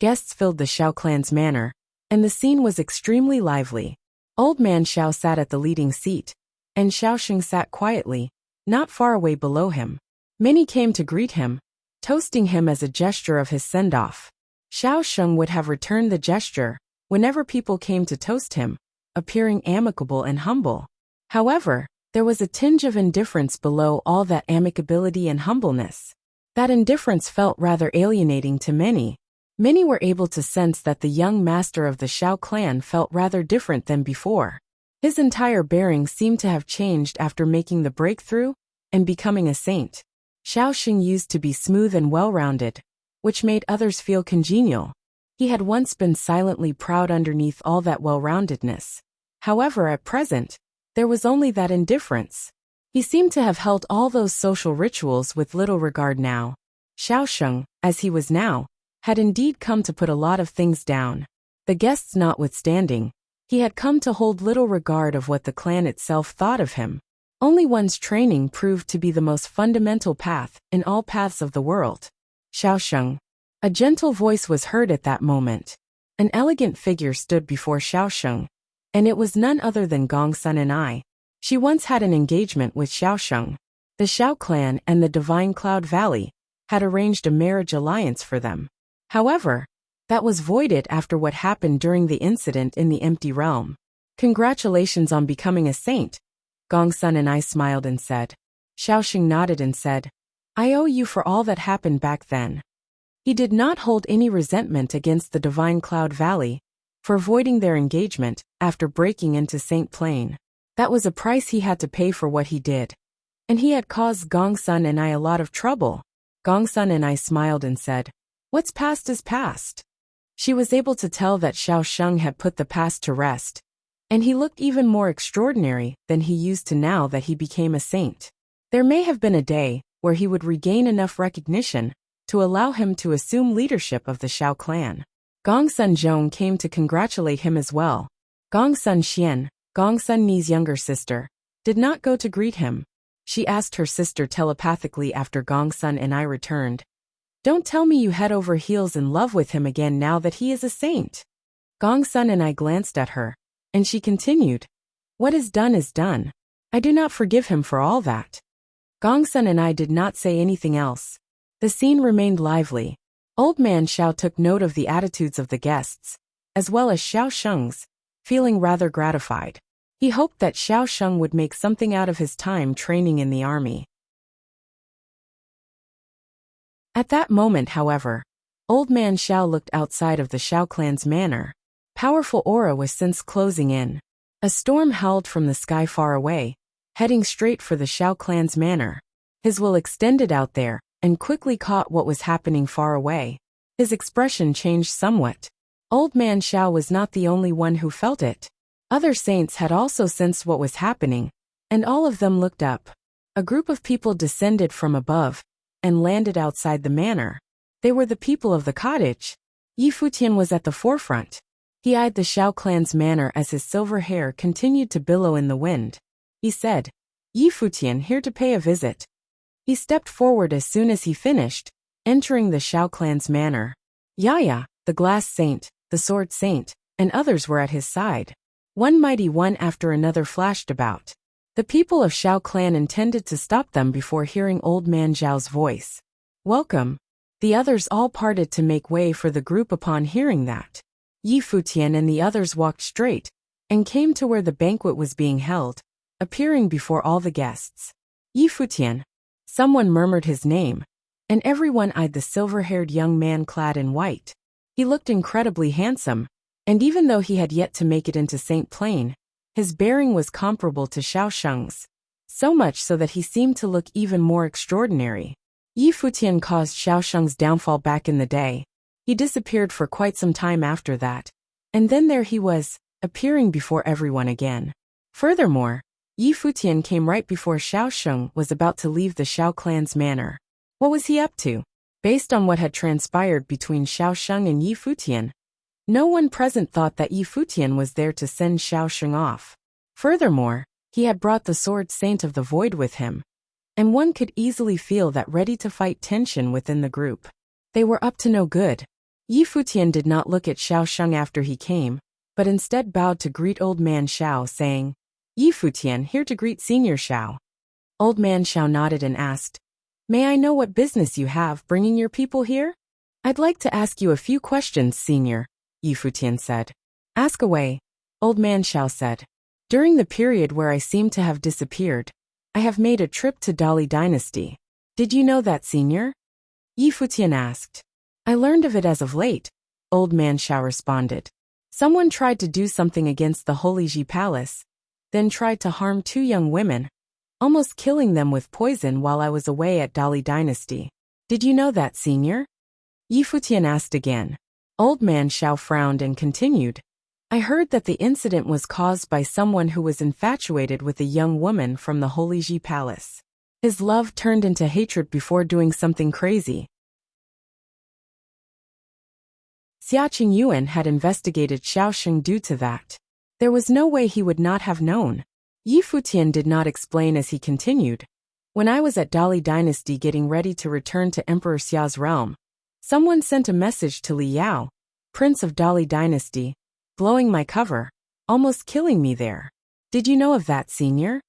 Guests filled the Xiao clan's manor, and the scene was extremely lively. Old man Xiao sat at the leading seat, and Xiao Sheng sat quietly, not far away below him. Many came to greet him, toasting him as a gesture of his send-off. Xiao Sheng would have returned the gesture whenever people came to toast him, appearing amicable and humble. However, there was a tinge of indifference below all that amicability and humbleness. That indifference felt rather alienating to many. Many were able to sense that the young master of the Xiao clan felt rather different than before. His entire bearing seemed to have changed after making the breakthrough and becoming a saint. Xiao Sheng used to be smooth and well-rounded, which made others feel congenial. He had once been silently proud underneath all that well-roundedness. However, at present, there was only that indifference. He seemed to have held all those social rituals with little regard now. Xiao Sheng, as he was now, had indeed come to put a lot of things down. The guests notwithstanding, He had come to hold little regard of what the clan itself thought of him. Only one's training proved to be the most fundamental path in all paths of the world. Xiaosheng. A gentle voice was heard at that moment. An elegant figure stood before Xiaosheng, and it was none other than Gongsun and I. She once had an engagement with Xiaosheng. The Xiao clan and the Divine Cloud Valley had arranged a marriage alliance for them. However, that was voided after what happened during the incident in the Empty Realm. Congratulations on becoming a saint, Gongsun and I smiled and said. Xiaosheng nodded and said, I owe you for all that happened back then. He did not hold any resentment against the Divine Cloud Valley for voiding their engagement after breaking into Saint Plain. That was a price he had to pay for what he did. And he had caused Gongsun and I a lot of trouble. Gongsun and I smiled and said, what's past is past. She was able to tell that Xiaosheng had put the past to rest, and he looked even more extraordinary than he used to now that he became a saint. There may have been a day where he would regain enough recognition to allow him to assume leadership of the Xiao clan. Gongsun Zhong came to congratulate him as well. Gongsun Xian, Gongsun Ni's younger sister, did not go to greet him. She asked her sister telepathically after Gongsun and I returned. Don't tell me you head over heels in love with him again now that he is a saint. Gongsun and I glanced at her, and she continued, what is done. I do not forgive him for all that. Gongsun and I did not say anything else. The scene remained lively. Old Man Xiao took note of the attitudes of the guests, as well as Xiaosheng's, feeling rather gratified. He hoped that Xiaosheng would make something out of his time training in the army. At that moment, however, Old Man Xiao looked outside of the Xiao clan's manor. Powerful aura was since closing in. A storm howled from the sky far away, heading straight for the Xiao clan's manor. His will extended out there, and quickly caught what was happening far away. His expression changed somewhat. Old Man Xiao was not the only one who felt it. Other saints had also sensed what was happening, and all of them looked up. A group of people descended from above and landed outside the manor. They were the people of the cottage. Futian was at the forefront. He eyed the Xiao clan's manor as his silver hair continued to billow in the wind. He said, Futian, here to pay a visit. He stepped forward as soon as he finished, entering the Xiao clan's manor. Yaya, the glass saint, the sword saint, and others were at his side. One mighty one after another flashed about. The people of Xiao clan intended to stop them before hearing Old Man Zhao's voice. Welcome. The others all parted to make way for the group upon hearing that. Futian and the others walked straight and came to where the banquet was being held, appearing before all the guests. Futian. Someone murmured his name, and everyone eyed the silver-haired young man clad in white. He looked incredibly handsome, and even though he had yet to make it into Saint Plain, his bearing was comparable to Xiaosheng's, so much so that he seemed to look even more extraordinary. Futian caused Xiaosheng's downfall back in the day. He disappeared for quite some time after that, and then there he was, appearing before everyone again. Furthermore, Futian came right before Xiaosheng was about to leave the Xiao clan's manor. What was he up to? Based on what had transpired between Xiaosheng and Futian, no one present thought that Futian was there to send Xiaosheng off. Furthermore, he had brought the sword saint of the void with him, and one could easily feel that ready-to-fight tension within the group. They were up to no good. Futian did not look at Xiaosheng after he came, but instead bowed to greet Old Man Xiao, saying, Futian, here to greet Senior Xiao. Old Man Xiao nodded and asked, May I know what business you have bringing your people here? I'd like to ask you a few questions, Senior, Futian said. Ask away, Old Man Xiao said. During the period where I seem to have disappeared, I have made a trip to Dali Dynasty. Did you know that, Senior? Futian asked. I learned of it as of late, Old Man Xiao responded. Someone tried to do something against the Holy Ji Palace, then tried to harm 2 young women, almost killing them with poison while I was away at Dali Dynasty. Did you know that, Senior? Futian asked again. Old Man Xiao frowned and continued. I heard that the incident was caused by someone who was infatuated with a young woman from the Holy Ji Palace. His love turned into hatred before doing something crazy. Xia Qingyuan had investigated Xiaosheng due to that. There was no way he would not have known. Yi Futian did not explain as he continued. When I was at Dali Dynasty getting ready to return to Emperor Xiao's realm, someone sent a message to Li Yao, Prince of Dali Dynasty, blowing my cover, almost killing me there. Did you know of that, senior?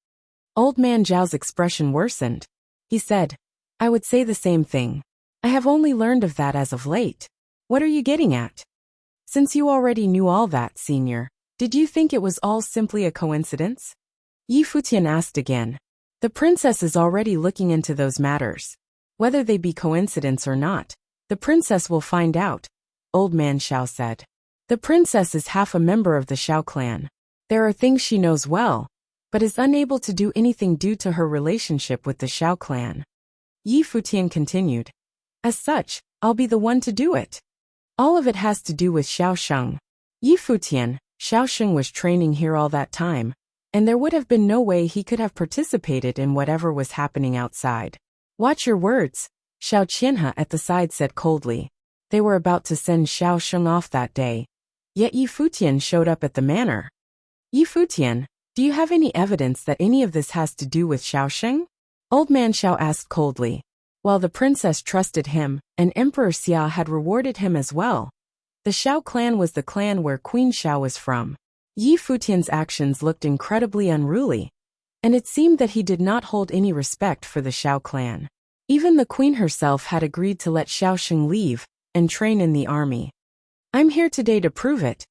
Old man Zhao's expression worsened. He said, I would say the same thing. I have only learned of that as of late. What are you getting at? Since you already knew all that, senior, did you think it was all simply a coincidence? Yi Futian asked again. The princess is already looking into those matters. Whether they be coincidence or not, the princess will find out, Old man Xiao said. The princess is half a member of the Xiao clan. There are things she knows well, but is unable to do anything due to her relationship with the Xiao clan. Yi Futian continued. As such, I'll be the one to do it. All of it has to do with Xiao Sheng. Yi Futian, Xiao Sheng was training here all that time, and there would have been no way he could have participated in whatever was happening outside. Watch your words, Xiao Qianhe at the side said coldly. They were about to send Xiao Sheng off that day. Yet Yi Futian showed up at the manor. Yi Futian, do you have any evidence that any of this has to do with Xiao Sheng? Old man Xiao asked coldly. While the princess trusted him, and Emperor Xia had rewarded him as well. The Xiao clan was the clan where Queen Xiao was from. Yi Futian's actions looked incredibly unruly, and it seemed that he did not hold any respect for the Xiao clan. Even the queen herself had agreed to let Xiao Sheng leave and train in the army. I'm here today to prove it,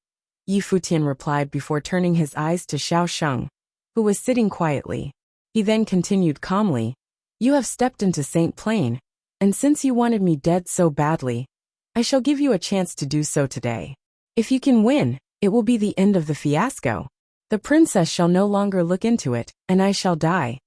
Yi Futian replied before turning his eyes to Xiao Sheng, who was sitting quietly. He then continued calmly, You have stepped into Saint Plain, and since you wanted me dead so badly, I shall give you a chance to do so today. If you can win, it will be the end of the fiasco. The princess shall no longer look into it, and I shall die.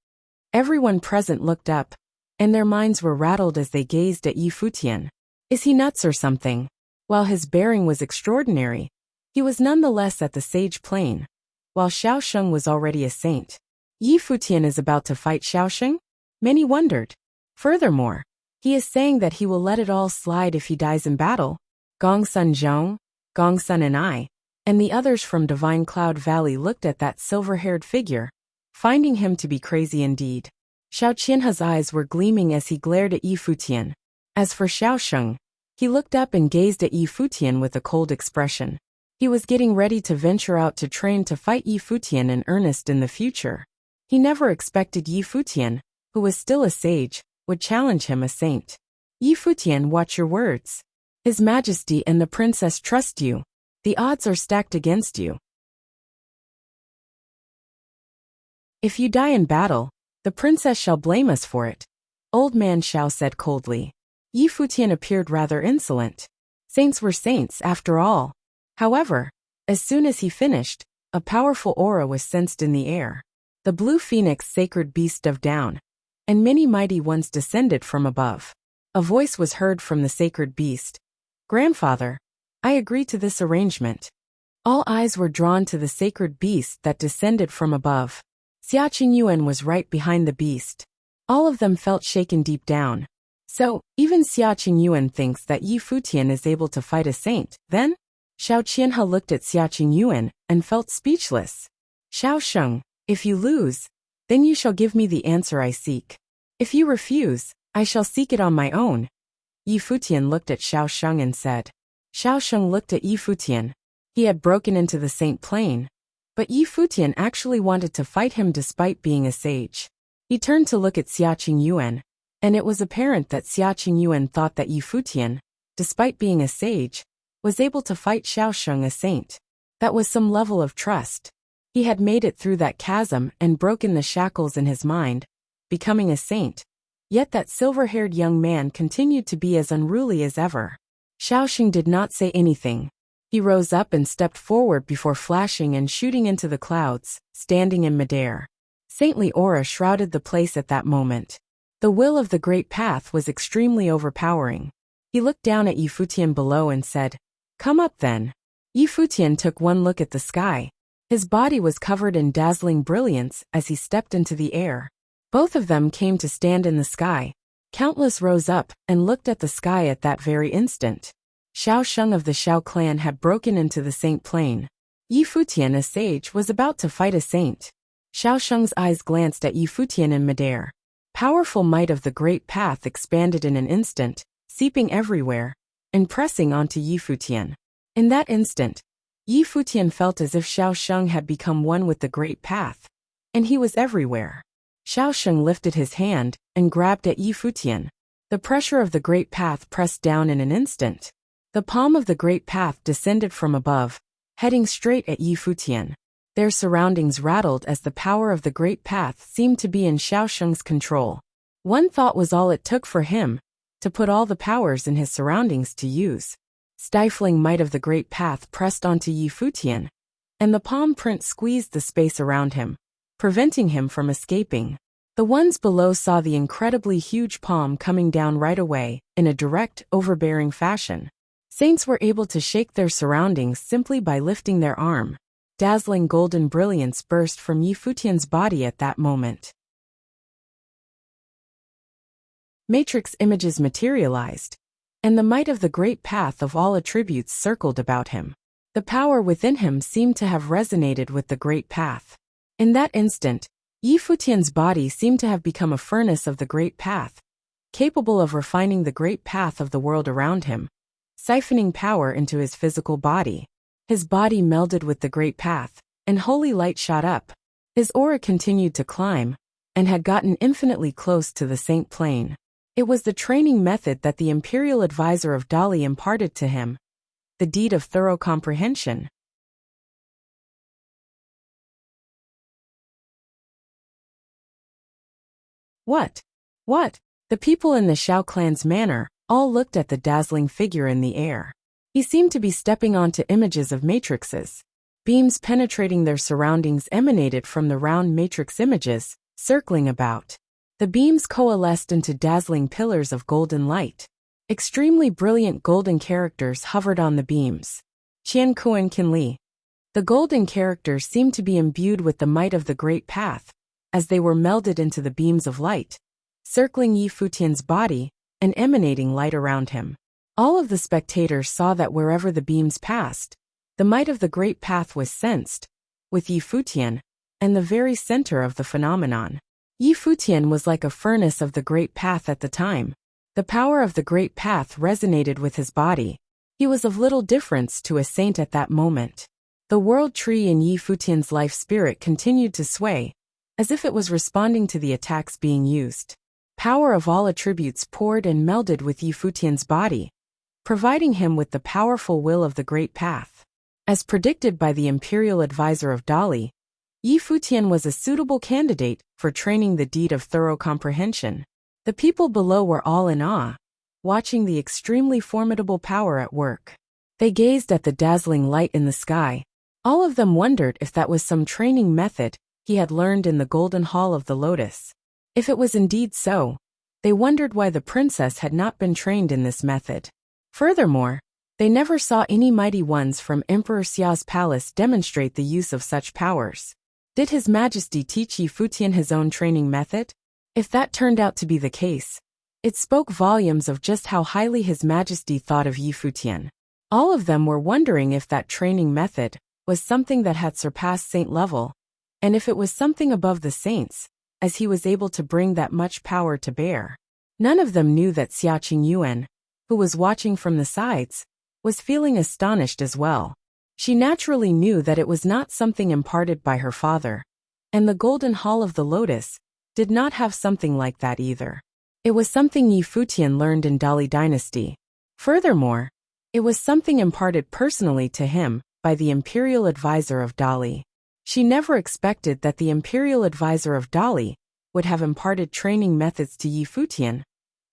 Everyone present looked up, and their minds were rattled as they gazed at Yi Futian. Is he nuts or something? While his bearing was extraordinary, he was nonetheless at the sage plane, while Xiao Sheng was already a saint. Yi Futian is about to fight Xiao Sheng? Many wondered. Furthermore, he is saying that he will let it all slide if he dies in battle. Gongsun Zhong, Gongsun and I, and the others from Divine Cloud Valley looked at that silver-haired figure, finding him to be crazy indeed. Xiao Qianhe's eyes were gleaming as he glared at Yi Futian. As for Xiao Sheng, he looked up and gazed at Yi Futian with a cold expression. He was getting ready to venture out to train to fight Yi Futian in earnest in the future. He never expected Yi Futian, who was still a sage, would challenge him a saint. Yi Futian, watch your words. His Majesty and the princess trust you. The odds are stacked against you. If you die in battle, the princess shall blame us for it, Old man Xiao said coldly. Yi Futian appeared rather insolent. Saints were saints after all. However, as soon as he finished, a powerful aura was sensed in the air. The blue phoenix sacred beast dove down, and many mighty ones descended from above. A voice was heard from the sacred beast. Grandfather, I agree to this arrangement. All eyes were drawn to the sacred beast that descended from above. Xia Qingyuan was right behind the beast. All of them felt shaken deep down. So, even Xia Qingyuan thinks that Yi Futian is able to fight a saint, then? Xiao Qianhe looked at Xia Qingyuan and felt speechless. Xiao Sheng, if you lose, then you shall give me the answer I seek. If you refuse, I shall seek it on my own. Yi Futian looked at Xiao Sheng and said. Xiao Sheng looked at Yi Futian. He had broken into the Saint Plain, but Yi Futian actually wanted to fight him despite being a sage. He turned to look at Xia Qingyuan, and it was apparent that Xia Qingyuan thought that Yi Futian, despite being a sage, was able to fight Xiao Sheng a saint. That was some level of trust. He had made it through that chasm and broken the shackles in his mind, becoming a saint. Yet that silver-haired young man continued to be as unruly as ever. Xiao Sheng did not say anything. He rose up and stepped forward before flashing and shooting into the clouds, standing in midair. Saintly aura shrouded the place at that moment. The will of the great path was extremely overpowering. He looked down at Yi Futian below and said, Come up then. Yi Futian took one look at the sky. His body was covered in dazzling brilliance as he stepped into the air. Both of them came to stand in the sky. Countless rose up and looked at the sky at that very instant. Xiao Sheng of the Xiao clan had broken into the Saint Plain. Yi Futian, a sage, was about to fight a saint. Xiaosheng's eyes glanced at Yi Futian in midair. Powerful might of the great path expanded in an instant, seeping everywhere, and pressing onto Yi Futian. In that instant, Yi Futian felt as if Xiaosheng had become one with the great path, and he was everywhere. Xiaosheng lifted his hand and grabbed at Yi Futian. The pressure of the great path pressed down in an instant. The palm of the great path descended from above, heading straight at Yi Futian. Their surroundings rattled as the power of the great path seemed to be in Xiaosheng's control. One thought was all it took for him to put all the powers in his surroundings to use. Stifling might of the great path pressed onto Yi Futian, and the palm print squeezed the space around him, preventing him from escaping. The ones below saw the incredibly huge palm coming down right away, in a direct, overbearing fashion. Saints were able to shake their surroundings simply by lifting their arm. Dazzling golden brilliance burst from Yi Futian's body at that moment. Matrix images materialized, and the might of the great path of all attributes circled about him. The power within him seemed to have resonated with the great path. In that instant, Yi Futian's body seemed to have become a furnace of the great path, capable of refining the great path of the world around him, siphoning power into his physical body. His body melded with the great path, and holy light shot up. His aura continued to climb, and had gotten infinitely close to the saint plane. It was the training method that the imperial advisor of Dali imparted to him, the deed of thorough comprehension. What? The people in the Shao clan's manor all looked at the dazzling figure in the air. He seemed to be stepping onto images of matrices. Beams penetrating their surroundings emanated from the round matrix images, circling about. The beams coalesced into dazzling pillars of golden light. Extremely brilliant golden characters hovered on the beams. Qian Kuan Qin Li. The golden characters seemed to be imbued with the might of the great path, as they were melded into the beams of light, circling Yi Futian's body and emanating light around him. All of the spectators saw that wherever the beams passed, the might of the great path was sensed, with Yi Futian, and the very center of the phenomenon. Yi Futian was like a furnace of the great path at the time. The power of the great path resonated with his body. He was of little difference to a saint at that moment. The world tree in Yi Futian's life spirit continued to sway, as if it was responding to the attacks being used. Power of all attributes poured and melded with Yi Futian's body, providing him with the powerful will of the great path. As predicted by the imperial advisor of Dali, Yi Futian was a suitable candidate for training the deed of thorough comprehension. The people below were all in awe, watching the extremely formidable power at work. They gazed at the dazzling light in the sky. All of them wondered if that was some training method he had learned in the Golden Hall of the Lotus. If it was indeed so, they wondered why the princess had not been trained in this method. Furthermore, they never saw any mighty ones from Emperor Xiao's palace demonstrate the use of such powers. Did His Majesty teach Yi Futian his own training method? If that turned out to be the case, it spoke volumes of just how highly His Majesty thought of Yi Futian. All of them were wondering if that training method was something that had surpassed saint level, and if it was something above the saints, as he was able to bring that much power to bear. None of them knew that Xia Qingyuan, who was watching from the sides, was feeling astonished as well. She naturally knew that it was not something imparted by her father, and the Golden Hall of the Lotus did not have something like that either. It was something Yi Futian learned in Dali Dynasty. Furthermore, it was something imparted personally to him by the imperial advisor of Dali. She never expected that the imperial advisor of Dali would have imparted training methods to Yi Futian,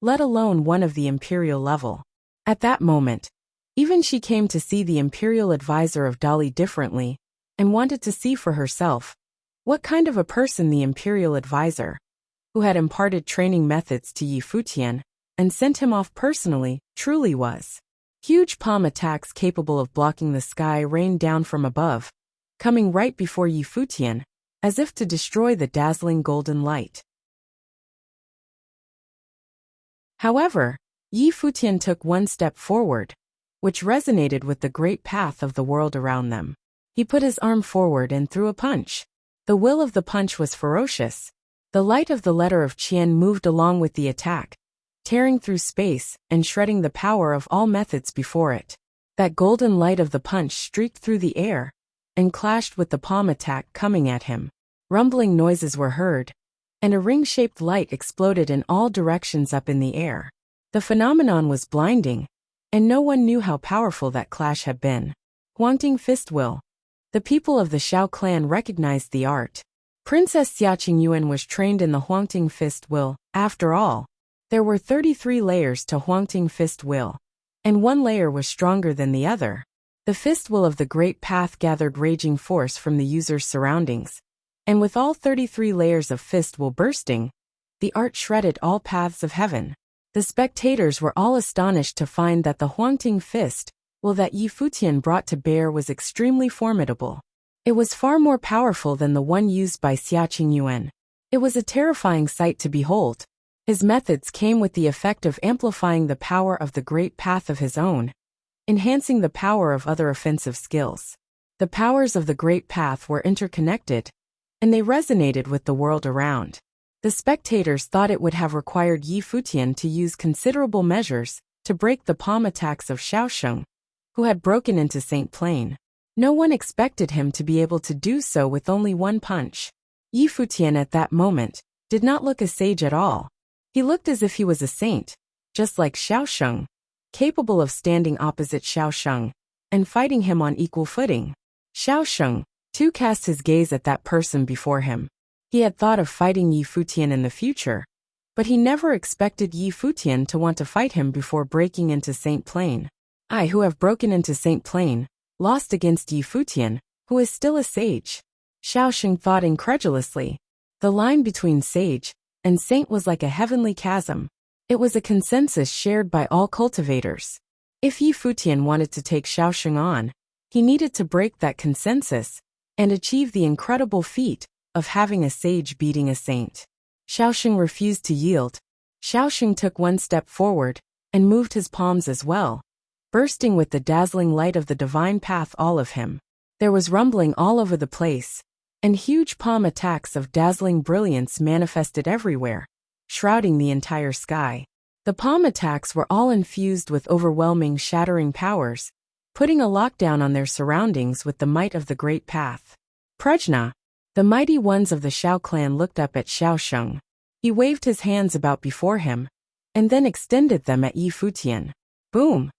let alone one of the imperial level. At that moment, even she came to see the imperial advisor of Dali differently, and wanted to see for herself what kind of a person the imperial advisor, who had imparted training methods to Yi Futian and sent him off personally, truly was. Huge palm attacks capable of blocking the sky rained down from above, coming right before Yi Futian, as if to destroy the dazzling golden light. However, Yi Futian took one step forward, which resonated with the great path of the world around them. He put his arm forward and threw a punch. The will of the punch was ferocious. The light of the letter of Qian moved along with the attack, tearing through space and shredding the power of all methods before it. That golden light of the punch streaked through the air and clashed with the palm attack coming at him. Rumbling noises were heard, and a ring-shaped light exploded in all directions up in the air. The phenomenon was blinding, and no one knew how powerful that clash had been. Huangting Fist Will. The people of the Xiao clan recognized the art. Princess Xiaqing Yuan was trained in the Huangting Fist Will. After all, there were 33 layers to Huangting Fist Will, and one layer was stronger than the other. The Fist Will of the Great Path gathered raging force from the user's surroundings, and with all 33 layers of Fist Will bursting, the art shredded all paths of heaven. The spectators were all astonished to find that the Huangting Fist Will that Yi Futian brought to bear was extremely formidable. It was far more powerful than the one used by Xiaqing Yuan. It was a terrifying sight to behold. His methods came with the effect of amplifying the power of the great path of his own, enhancing the power of other offensive skills. The powers of the great path were interconnected, and they resonated with the world around. The spectators thought it would have required Yi Futian to use considerable measures to break the palm attacks of Xiaosheng, who had broken into Saint Plain. No one expected him to be able to do so with only one punch. Yi Futian at that moment did not look a sage at all. He looked as if he was a saint, just like Xiaosheng, capable of standing opposite Xiaosheng and fighting him on equal footing. Xiaosheng, too, cast his gaze at that person before him. He had thought of fighting Yi Futian in the future, but he never expected Yi Futian to want to fight him before breaking into Saint Plain. I, who have broken into Saint Plain, lost against Yi Futian, who is still a sage. Xiaosheng thought incredulously. The line between sage and saint was like a heavenly chasm. It was a consensus shared by all cultivators. If Yi Futian wanted to take Xiaosheng on, he needed to break that consensus and achieve the incredible feat of having a sage beating a saint. Xiaosheng refused to yield. Xiaosheng took one step forward and moved his palms as well, bursting with the dazzling light of the divine path all of him. There was rumbling all over the place, and huge palm attacks of dazzling brilliance manifested everywhere, shrouding the entire sky. The palm attacks were all infused with overwhelming, shattering powers, putting a lockdown on their surroundings with the might of the great path. Prajna. The mighty ones of the Xiao clan looked up at Xiaosheng. He waved his hands about before him, and then extended them at Yi Futian. Boom!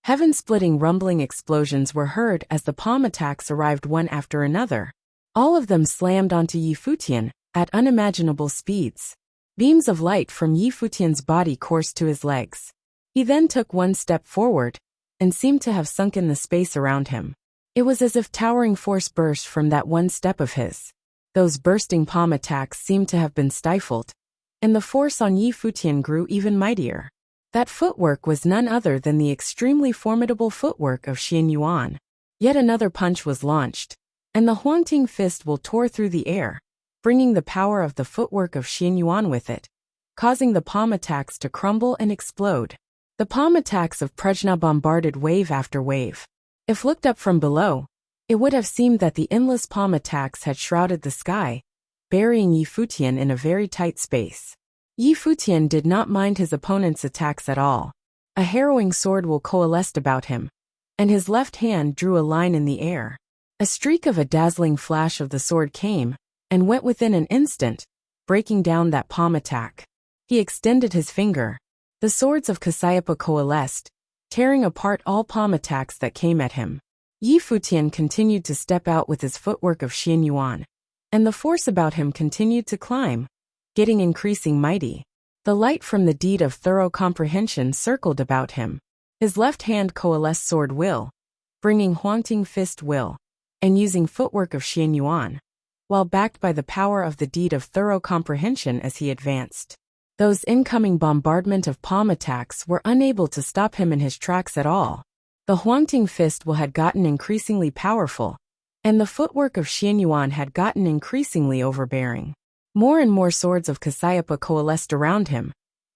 Heaven-splitting rumbling explosions were heard as the palm attacks arrived one after another. All of them slammed onto Yi Futian at unimaginable speeds. Beams of light from Yi Futian's body coursed to his legs. He then took one step forward and seemed to have sunk in the space around him. It was as if towering force burst from that one step of his. Those bursting palm attacks seemed to have been stifled, and the force on Yi Futian grew even mightier. That footwork was none other than the extremely formidable footwork of Xian Yuan. Yet another punch was launched, and the Huangting Fist Will tore through the air, bringing the power of the footwork of Xian Yuan with it, causing the palm attacks to crumble and explode. The palm attacks of Prajna bombarded wave after wave. If looked up from below, it would have seemed that the endless palm attacks had shrouded the sky, burying Yi Futian in a very tight space. Yi Futian did not mind his opponent's attacks at all. A harrowing sword will coalesced about him, and his left hand drew a line in the air. A streak of a dazzling flash of the sword came, and went within an instant, breaking down that palm attack. He extended his finger. The swords of Cassiopeia coalesced, tearing apart all palm attacks that came at him. Yi Futian continued to step out with his footwork of Xian Yuan, and the force about him continued to climb, getting increasing mighty. The light from the deed of thorough comprehension circled about him. His left hand coalesced sword will, bringing Huangting Fist Will, and using footwork of Xian Yuan, while backed by the power of the deed of thorough comprehension as he advanced. Those incoming bombardment of palm attacks were unable to stop him in his tracks at all. The Huangting Fist Will had gotten increasingly powerful, and the footwork of Xian Yuan had gotten increasingly overbearing. More and more swords of Cassiopeia coalesced around him,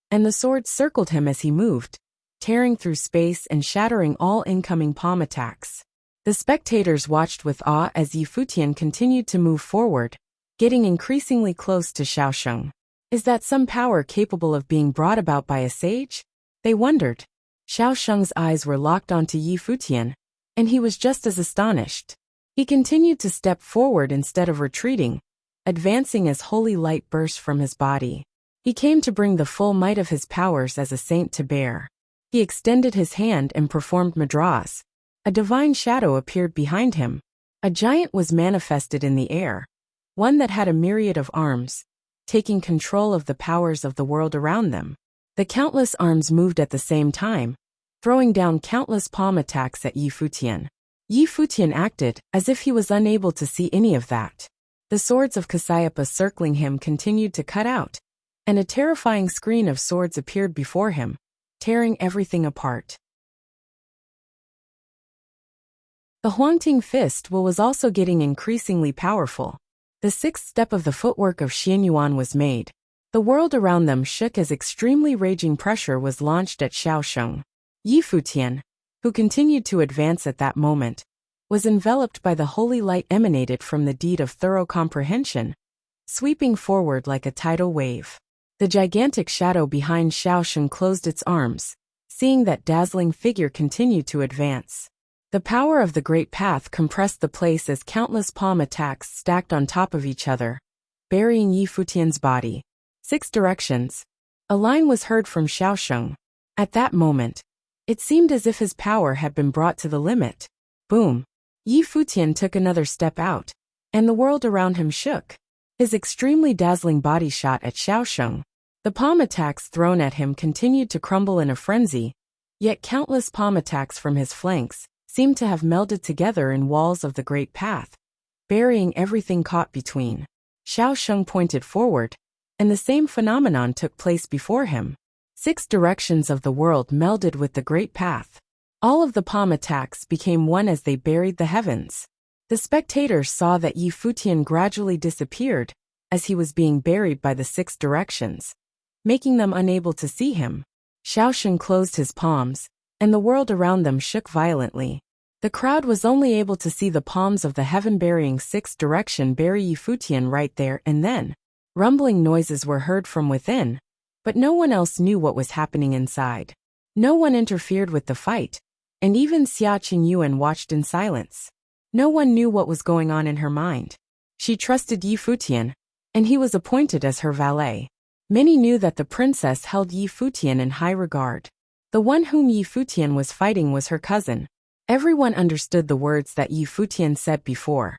and the swords circled him as he moved, tearing through space and shattering all incoming palm attacks. The spectators watched with awe as Yi Futian continued to move forward, getting increasingly close to Xiaosheng. Is that some power capable of being brought about by a sage? They wondered. Xiaosheng's eyes were locked onto Yi Futian, and he was just as astonished. He continued to step forward instead of retreating, advancing as holy light burst from his body. He came to bring the full might of his powers as a saint to bear. He extended his hand and performed madras. A divine shadow appeared behind him. A giant was manifested in the air, one that had a myriad of arms, taking control of the powers of the world around them. The countless arms moved at the same time, throwing down countless palm attacks at Yi Futian. Yi Futian acted as if he was unable to see any of that. The swords of Cassiopeia circling him continued to cut out, and a terrifying screen of swords appeared before him, tearing everything apart. The Huangting fist was also getting increasingly powerful. The sixth step of the footwork of Xianyuan was made. The world around them shook as extremely raging pressure was launched at Xiaosheng. Yi Futian, who continued to advance at that moment, was enveloped by the holy light emanated from the deed of thorough comprehension, sweeping forward like a tidal wave. The gigantic shadow behind Xiaosheng closed its arms, seeing that dazzling figure continue to advance. The power of the great path compressed the place as countless palm attacks stacked on top of each other, burying Yi Futian's body. 6 directions. A line was heard from Xiaosheng. At that moment, it seemed as if his power had been brought to the limit. Boom! Yi Futian took another step out, and the world around him shook. His extremely dazzling body shot at Xiaosheng. The palm attacks thrown at him continued to crumble in a frenzy, yet countless palm attacks from his flanks seemed to have melded together in walls of the great path, burying everything caught between. Xiaosheng pointed forward, and the same phenomenon took place before him. 6 directions of the world melded with the great path. All of the palm attacks became one as they buried the heavens. The spectators saw that Yi Futian gradually disappeared as he was being buried by the 6 directions, making them unable to see him. Xiaosheng closed his palms, and the world around them shook violently. The crowd was only able to see the palms of the heaven-burying 6 direction bury Yi Futian right there and then. Rumbling noises were heard from within, but no one else knew what was happening inside. No one interfered with the fight, and even Xia Qingyuan watched in silence. No one knew what was going on in her mind. She trusted Yi Futian, and he was appointed as her valet. Many knew that the princess held Yi Futian in high regard. The one whom Yi Futian was fighting was her cousin. Everyone understood the words that Yi Futian said before,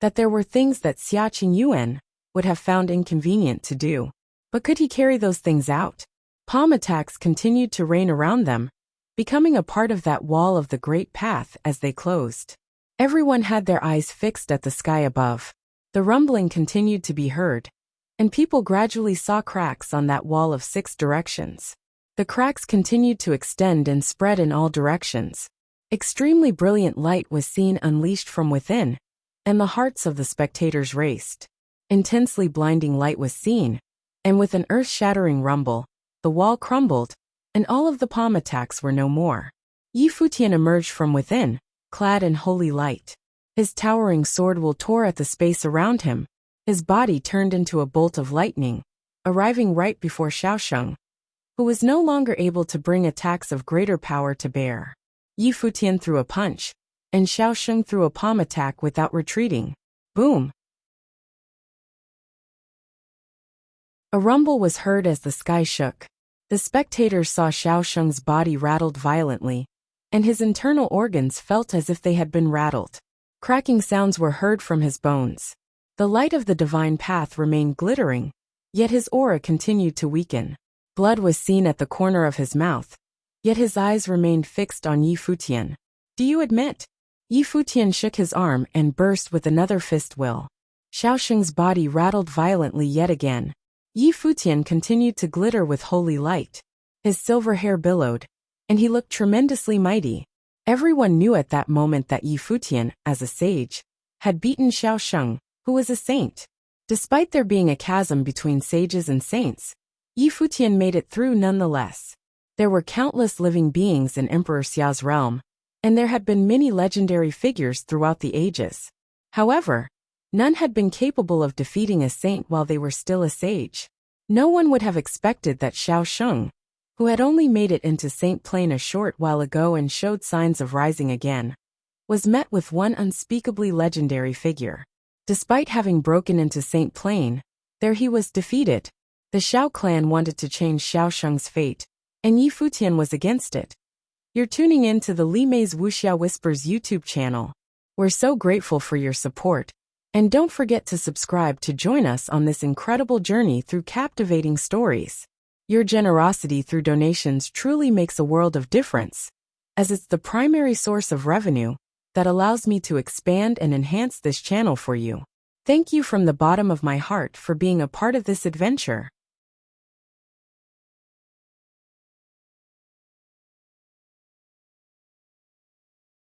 that there were things that Xia Qingyuan would have found inconvenient to do. But could he carry those things out? Palm attacks continued to rain around them, becoming a part of that wall of the great path as they closed. Everyone had their eyes fixed at the sky above. The rumbling continued to be heard, and people gradually saw cracks on that wall of 6 directions. The cracks continued to extend and spread in all directions. Extremely brilliant light was seen unleashed from within, and the hearts of the spectators raced. Intensely blinding light was seen, and with an earth-shattering rumble, the wall crumbled, and all of the palm attacks were no more. Yi Futian emerged from within, clad in holy light. His towering sword tore at the space around him. His body turned into a bolt of lightning, arriving right before Xiaosheng, who was no longer able to bring attacks of greater power to bear. Yi Futian threw a punch, and Xiaosheng threw a palm attack without retreating. Boom! A rumble was heard as the sky shook. The spectators saw Xiaosheng's body rattled violently, and his internal organs felt as if they had been rattled. Cracking sounds were heard from his bones. The light of the divine path remained glittering, yet his aura continued to weaken. Blood was seen at the corner of his mouth, yet his eyes remained fixed on Yi Futian. Do you admit? Yi Futian shook his arm and burst with another fist will. Xiaosheng's body rattled violently yet again. Yi Futian continued to glitter with holy light. His silver hair billowed, and he looked tremendously mighty. Everyone knew at that moment that Yi Futian, as a sage, had beaten Xiaosheng, who was a saint. Despite there being a chasm between sages and saints, Yi Futian made it through nonetheless. There were countless living beings in Emperor Xiao's realm, and there had been many legendary figures throughout the ages. However, none had been capable of defeating a saint while they were still a sage. No one would have expected that Xiao Sheng, who had only made it into Saint Plain a short while ago and showed signs of rising again, was met with one unspeakably legendary figure. Despite having broken into Saint Plain, there he was defeated. The Xiao clan wanted to change Xiao Sheng's fate, and Yi Futian was against it. You're tuning in to the Li Mei's Wuxia Whispers YouTube channel. We're so grateful for your support. And don't forget to subscribe to join us on this incredible journey through captivating stories. Your generosity through donations truly makes a world of difference, as it's the primary source of revenue that allows me to expand and enhance this channel for you. Thank you from the bottom of my heart for being a part of this adventure.